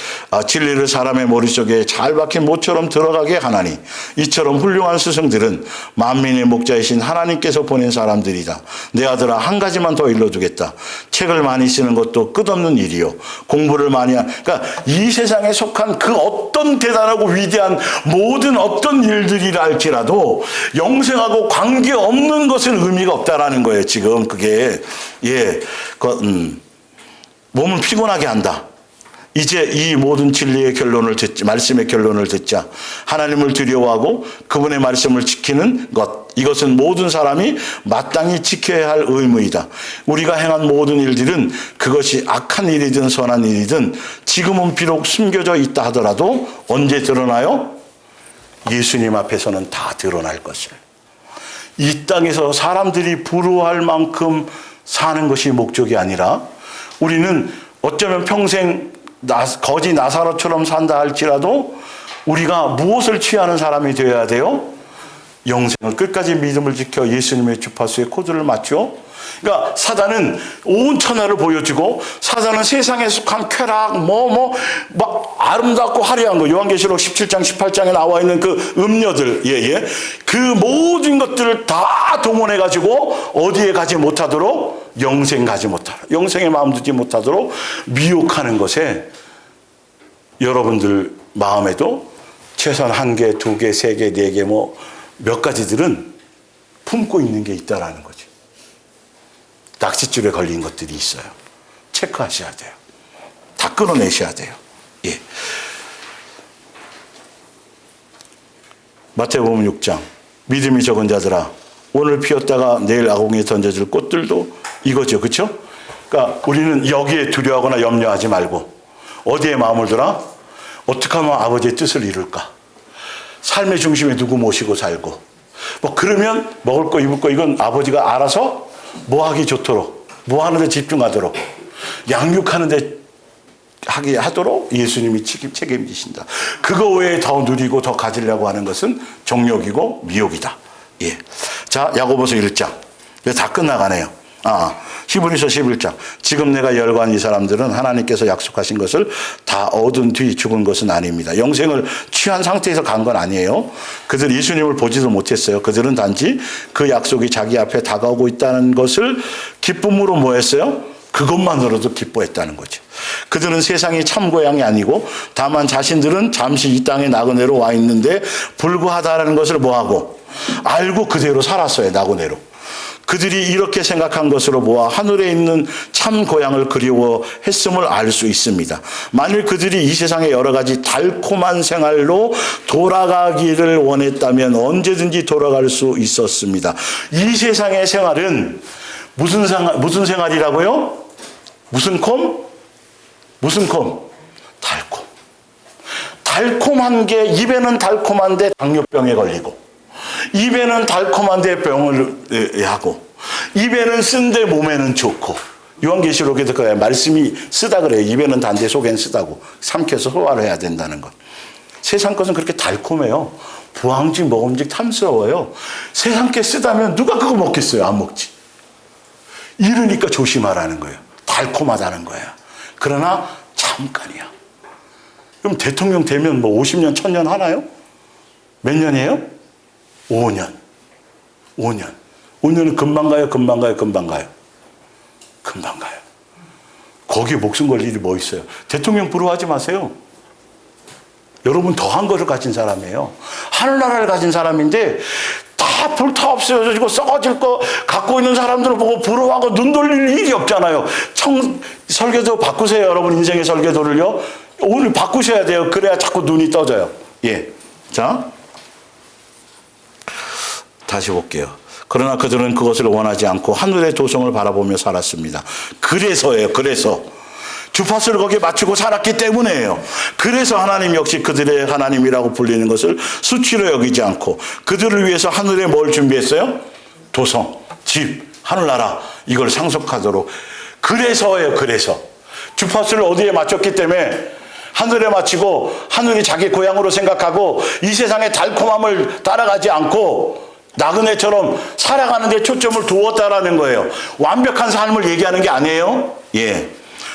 진리를 사람의 머릿속에 잘 박힌 모처럼 들어가게 하나니 이처럼 훌륭한 스승들은 만민의 목자이신 하나님께서 보낸 사람들이다. 내 아들아 한 가지만 더 일러두겠다. 책을 많이 쓰는 것도 끝없는 일이요. 공부를 많이 그러니까 이 세상에 속한 그 어떤 대단하고 위대한 모든 어떤 일들이라 할지라도 영생하고 관계없는 것은 의미가 없다라는 거예요. 지금 그게 몸을 피곤하게 한다. 이제 이 모든 진리의 결론을 듣자, 말씀의 결론을 듣자. 하나님을 두려워하고 그분의 말씀을 지키는 것. 이것은 모든 사람이 마땅히 지켜야 할 의무이다. 우리가 행한 모든 일들은 그것이 악한 일이든 선한 일이든 지금은 비록 숨겨져 있다 하더라도 언제 드러나요? 예수님 앞에서는 다 드러날 것을. 이 땅에서 사람들이 부러워할 만큼 사는 것이 목적이 아니라 우리는 어쩌면 평생 거지 나사로처럼 산다 할지라도 우리가 무엇을 취하는 사람이 되어야 돼요? 영생을 끝까지 믿음을 지켜 예수님의 주파수에 코드를 맞죠. 그러니까 사단은 온 천하를 보여주고 사단은 세상에 속한 쾌락 막 아름답고 화려한 거 요한계시록 17장 18장에 나와 있는 그 음료들 그 모든 것들을 다 동원해 가지고 어디에 가지 못하도록 영생 가지 못하도록 영생의 마음 두지 못하도록 미혹하는 것에 여러분들 마음에도 최소한 1개, 2개, 3개, 4개 몇 가지들은 품고 있는 게 있다라는 거죠. 낚싯줄에 걸린 것들이 있어요. 체크하셔야 돼요. 다 끌어내셔야 돼요. 예. 마태복음 6장 믿음이 적은 자들아 오늘 피었다가 내일 아궁이에 던져질 꽃들도 이거죠. 그렇죠? 그러니까 우리는 여기에 두려워하거나 염려하지 말고 어디에 마음을 두라? 어떻게 하면 아버지의 뜻을 이룰까? 삶의 중심에 누구 모시고 살고 그러면 먹을 거 입을 거 이건 아버지가 알아서 뭐 하기 좋도록 뭐 하는 데 집중하도록 양육하는 데 하도록 예수님이 책임지신다. 그거 외에 더 누리고 더 가지려고 하는 것은 정욕이고 미혹이다. 예. 자, 야고보서 1장. 다 끝나가네요. 히브리서 11장. 지금 내가 열거한 이 사람들은 하나님께서 약속하신 것을 다 얻은 뒤 죽은 것은 아닙니다. 영생을 취한 상태에서 간 건 아니에요. 그들 예수님을 보지도 못했어요. 그들은 단지 그 약속이 자기 앞에 다가오고 있다는 것을 기쁨으로 뭐 했어요? 그것만으로도 기뻐했다는 거죠. 그들은 세상이 참 고향이 아니고 다만 자신들은 잠시 이 땅에 나그네로 와 있는데 불구하다라는 것을 뭐하고 알고 그대로 살았어요. 나그네로. 그들이 이렇게 생각한 것으로 보아 하늘에 있는 참 고향을 그리워했음을 알 수 있습니다. 만일 그들이 이 세상의 여러 가지 달콤한 생활로 돌아가기를 원했다면 언제든지 돌아갈 수 있었습니다. 이 세상의 생활은 무슨 생활이라고요? 무슨 콤? 달콤. 달콤한 게 입에는 달콤한데 당뇨병에 걸리고 입에는 달콤한데 병을 하고 입에는 쓴데 몸에는 좋고 요한계시록에도 그 말씀이 쓰다 그래요. 입에는 단데 속에는 쓰다고 삼켜서 소화를 해야 된다는 것. 세상 것은 그렇게 달콤해요. 부항직 먹음직 탐스러워요. 세상 게 쓰다면 누가 그거 먹겠어요? 안 먹지. 이러니까 조심하라는 거예요. 달콤하다는 거야. 그러나 잠깐이야. 그럼 대통령 되면 50년, 1000년 하나요? 몇 년이에요? 5년. 5년은 금방 가요? 금방 가요? 거기에 목숨 걸 일이 뭐 있어요? 대통령 부러워하지 마세요. 여러분 더한 거를 가진 사람이에요. 하늘나라를 가진 사람인데 다 불타 없어지고 썩어질 거 갖고 있는 사람들을 보고 부러워하고 눈 돌릴 일이 없잖아요. 설계도 바꾸세요. 여러분 인생의 설계도를요. 오늘 바꾸셔야 돼요. 그래야 자꾸 눈이 떠져요. 예. 자. 다시 볼게요. 그러나 그들은 그것을 원하지 않고 하늘의 도성을 바라보며 살았습니다. 그래서 주파수를 거기에 맞추고 살았기 때문에요. 그래서 하나님 역시 그들의 하나님이라고 불리는 것을 수치로 여기지 않고 그들을 위해서 하늘에 뭘 준비했어요? 도성, 집, 하늘나라 이걸 상속하도록. 그래서 주파수를 어디에 맞췄기 때문에 하늘에 맞추고 하늘이 자기 고향으로 생각하고 이 세상의 달콤함을 따라가지 않고 나그네처럼 살아가는 데 초점을 두었다라는 거예요. 완벽한 삶을 얘기하는 게 아니에요. 예.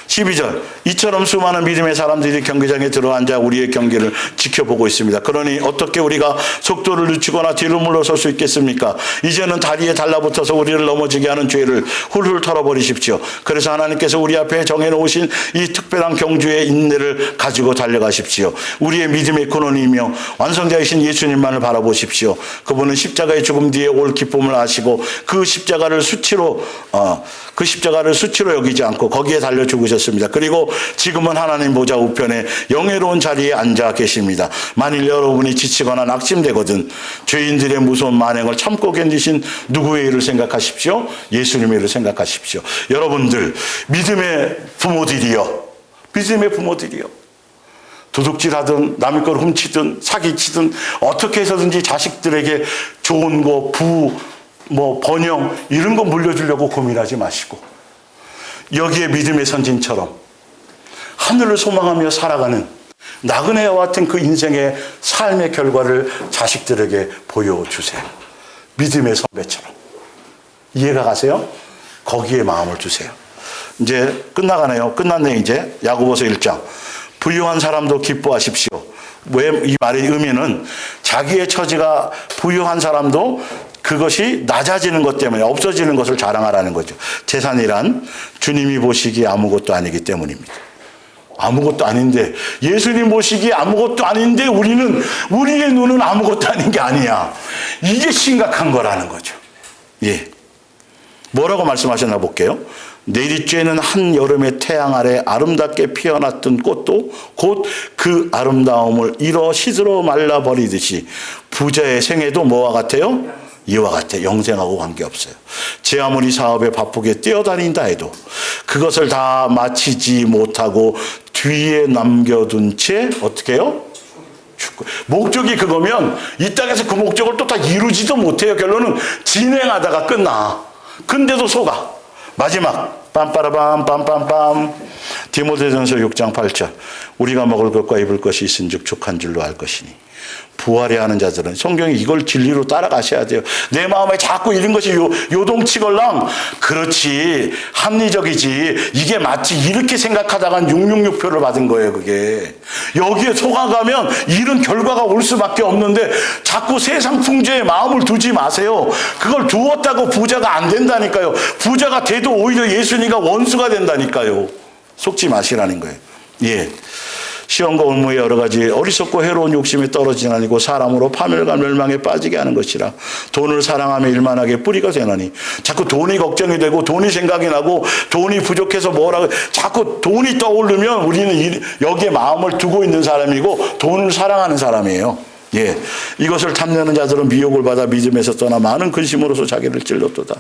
12절 이처럼 수많은 믿음의 사람들이 경기장에 들어앉아 우리의 경기를 지켜보고 있습니다. 그러니 어떻게 우리가 속도를 늦추거나 뒤로 물러설 수 있겠습니까? 이제는 다리에 달라붙어서 우리를 넘어지게 하는 죄를 훌훌 털어버리십시오. 그래서 하나님께서 우리 앞에 정해놓으신 이 특별한 경주의 인내를 가지고 달려가십시오. 우리의 믿음의 근원이며 완성자이신 예수님만을 바라보십시오. 그분은 십자가의 죽음 뒤에 올 기쁨을 아시고 그 십자가를 수치로 여기지 않고 거기에 달려 죽으셨습니다. 그리고 지금은 하나님 보좌 우편에 영예로운 자리에 앉아 계십니다. 만일 여러분이 지치거나 낙심되거든 죄인들의 무서운 만행을 참고 견디신 누구의 일을 생각하십시오? 예수님의 일을 생각하십시오. 여러분들 믿음의 부모들이요. 도둑질하든 남의 걸 훔치든 사기치든 어떻게 해서든지 자식들에게 좋은 거, 번영 이런 거 물려주려고 고민하지 마시고 여기에 믿음의 선진처럼 하늘을 소망하며 살아가는 나그네와 같은 그 인생의 삶의 결과를 자식들에게 보여주세요. 믿음의 선배처럼. 이해가 가세요? 거기에 마음을 두세요. 이제 끝나가네요. 끝났네 이제. 야고보서 1장. 부유한 사람도 기뻐하십시오. 왜 이 말의 의미는 자기의 처지가 부유한 사람도 그것이 낮아지는 것 때문에 없어지는 것을 자랑하라는 거죠. 재산이란 주님이 보시기에 아무것도 아니기 때문입니다. 아무것도 아닌데 예수님 보시기에 아무것도 아닌데 우리의 눈은 아무것도 아닌 게 아니야. 이게 심각한 거라는 거죠. 예. 뭐라고 말씀하셨나 볼게요. 내리쬐는 한 여름의 태양 아래 아름답게 피어났던 꽃도 곧 그 아름다움을 잃어 시들어 말라버리듯이 부자의 생애도 뭐와 같아요? 이와 같아. 영생하고 관계없어요. 제 아무리 사업에 바쁘게 뛰어다닌다 해도 그것을 다 마치지 못하고 뒤에 남겨둔 채 어떻게 해요? 목적이 그거면 이 땅에서 그 목적을 또 다 이루지도 못해요. 결론은 진행하다가 끝나. 근데도 속아. 마지막 빰빠라밤 빰빰빰 디모데전서 6장 8절 우리가 먹을 것과 입을 것이 있은즉 족한 줄로 알 것이니 부활해 하는 자들은 성경이 이걸 진리로 따라가셔야 돼요. 내 마음에 자꾸 이런 것이 요동치걸랑 그렇지 합리적이지 이게 맞지 이렇게 생각하다간 666표를 받은 거예요. 그게 여기에 속아가면 이런 결과가 올 수밖에 없는데 자꾸 세상 풍조에 마음을 두지 마세요. 그걸 두었다고 부자가 안 된다니까요. 부자가 돼도 오히려 예수님과 원수가 된다니까요. 속지 마시라는 거예요. 예. 시험과 올무의 여러 가지 어리석고 해로운 욕심에 떨어지는 아니고 사람으로 파멸과 멸망에 빠지게 하는 것이라. 돈을 사랑하며 일만하게 뿌리가 되나니. 자꾸 돈이 걱정이 되고 돈이 생각이 나고 돈이 부족해서 뭐라고 자꾸 돈이 떠오르면 우리는 여기에 마음을 두고 있는 사람이고 돈을 사랑하는 사람이에요. 예, 이것을 탐내는 자들은 미혹을 받아 믿음에서 떠나 많은 근심으로서 자기를 찔렀도다.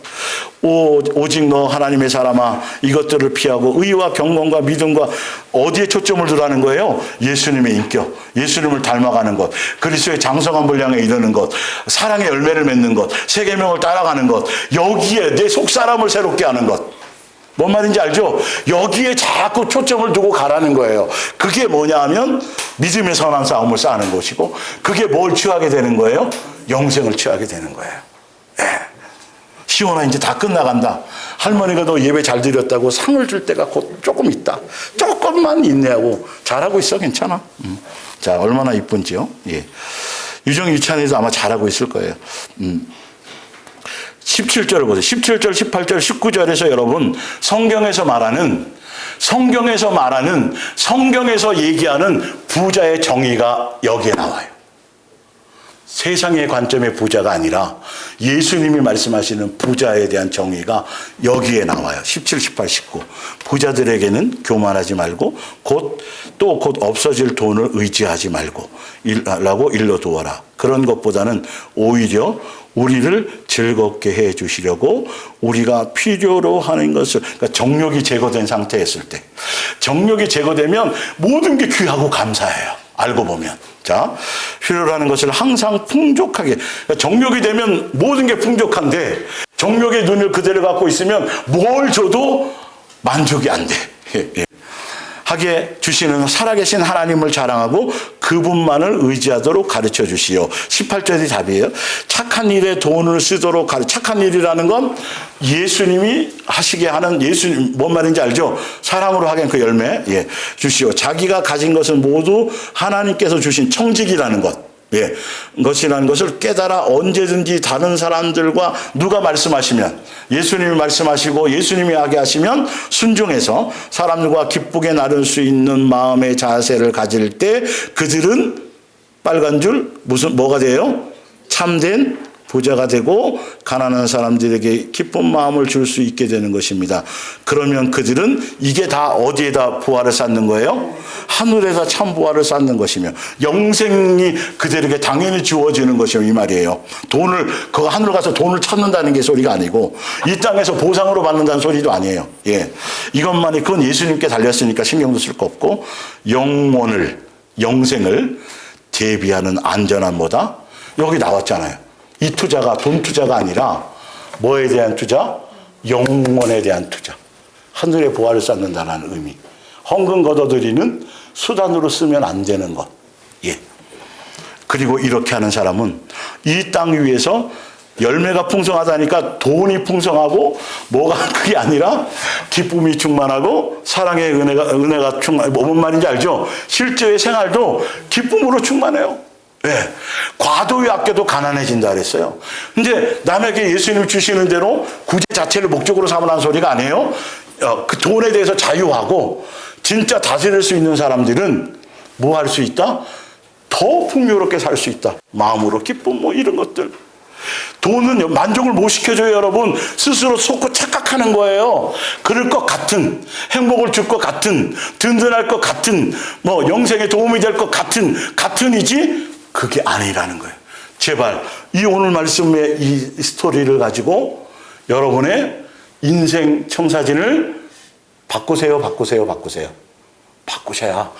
오직 너 하나님의 사람아 이것들을 피하고 의와 경건과 믿음과 어디에 초점을 두라는 거예요? 예수님의 인격, 예수님을 닮아가는 것, 그리스도의 장성한 분량에 이르는 것, 사랑의 열매를 맺는 것, 세계명을 따라가는 것, 여기에 내 속사람을 새롭게 하는 것. 뭔 말인지 알죠? 여기에 자꾸 초점을 두고 가라는 거예요. 그게 뭐냐 하면 믿음의 선한 싸움을 싸는 것이고 그게 뭘 취하게 되는 거예요? 영생을 취하게 되는 거예요. 예. 시온아 이제 다 끝나간다. 할머니가 너 예배 잘 드렸다고 상을 줄 때가 곧 조금 있다. 조금만 인내하고 잘하고 있어. 괜찮아. 자, 얼마나 이쁜지요? 예. 유정유치원에서 아마 잘하고 있을 거예요. 17절을 보세요. 17절, 18절, 19절에서 여러분 성경에서 얘기하는 부자의 정의가 여기에 나와요. 세상의 관점의 부자가 아니라 예수님이 말씀하시는 부자에 대한 정의가 여기에 나와요. 17, 18, 19. 부자들에게는 교만하지 말고 곧 없어질 돈을 의지하지 말고 라고 일러두어라. 그런 것보다는 오히려 우리를 즐겁게 해 주시려고 우리가 필요로 하는 것을, 그러니까 정욕이 제거된 상태였을 때, 정욕이 제거되면 모든 게 귀하고 감사해요. 알고 보면. 자, 필요로 하는 것을 항상 풍족하게, 그러니까 정욕이 되면 모든 게 풍족한데 정욕의 눈을 그대로 갖고 있으면 뭘 줘도 만족이 안 돼. 하게 주시는 살아계신 하나님을 자랑하고 그분만을 의지하도록 가르쳐 주시오. 18절이 답이에요. 착한 일에 돈을 쓰도록 착한 일이라는 건 예수님이 하시게 하는 뭔 말인지 알죠? 사람으로 하게 한 그 열매 주시오. 자기가 가진 것은 모두 하나님께서 주신 청직이라는 것. 것이라는 것을 깨달아 언제든지 다른 사람들과 누가 말씀하시면 예수님이 말씀하시고 예수님이 하게 하시면 순종해서 사람들과 기쁘게 나눌 수 있는 마음의 자세를 가질 때 그들은 빨간 줄 뭐가 돼요? 참된 부자가 되고 가난한 사람들에게 기쁜 마음을 줄 수 있게 되는 것입니다. 그러면 그들은 이게 다 어디에다 부활을 쌓는 거예요? 하늘에다 참 부활을 쌓는 것이며 영생이 그들에게 당연히 주어지는 것이며 이 말이에요. 그 하늘 가서 돈을 찾는다는 게 소리가 아니고 이 땅에서 보상으로 받는다는 소리도 아니에요. 이것만이 그건 예수님께 달렸으니까 신경도 쓸 거 없고 영혼을 영생을 대비하는 안전한 뭐다? 여기 나왔잖아요. 이 투자가 돈 투자가 아니라 뭐에 대한 투자? 영혼에 대한 투자. 하늘의 보화를 쌓는다는 의미. 헌금 걷어들이는 수단으로 쓰면 안 되는 것. 예. 그리고 이렇게 하는 사람은 이 땅 위에서 열매가 풍성하다니까 돈이 풍성하고 뭐가 그게 아니라 기쁨이 충만하고 사랑의 은혜가 충만. 뭔 말인지 알죠? 실제의 생활도 기쁨으로 충만해요. 네. 과도히 아껴도 가난해진다 그랬어요. 근데 남에게 예수님 주시는 대로 구제 자체를 목적으로 삼으라는 소리가 아니에요. 그 돈에 대해서 자유하고 진짜 다스릴 수 있는 사람들은 뭐 할 수 있다? 더 풍요롭게 살 수 있다. 마음으로 기쁨 뭐 이런 것들. 돈은 만족을 못 시켜줘요, 여러분. 스스로 속고 착각하는 거예요. 그럴 것 같은, 행복을 줄 것 같은, 든든할 것 같은, 뭐 영생에 도움이 될 것 같은이지 그게 아니라는 거예요. 제발 이 오늘 말씀의 이 스토리를 가지고 여러분의 인생 청사진을 바꾸세요. 바꾸셔야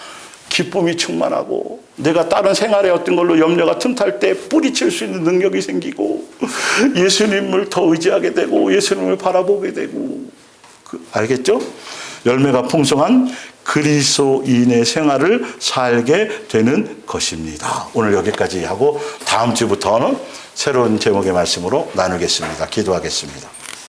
기쁨이 충만하고 내가 다른 생활의 어떤 걸로 염려가 틈탈 때 뿌리칠 수 있는 능력이 생기고 예수님을 더 의지하게 되고 예수님을 바라보게 되고 알겠죠? 열매가 풍성한 그리스도인의 생활을 살게 되는 것입니다. 오늘 여기까지 하고 다음 주부터는 새로운 제목의 말씀으로 나누겠습니다. 기도하겠습니다.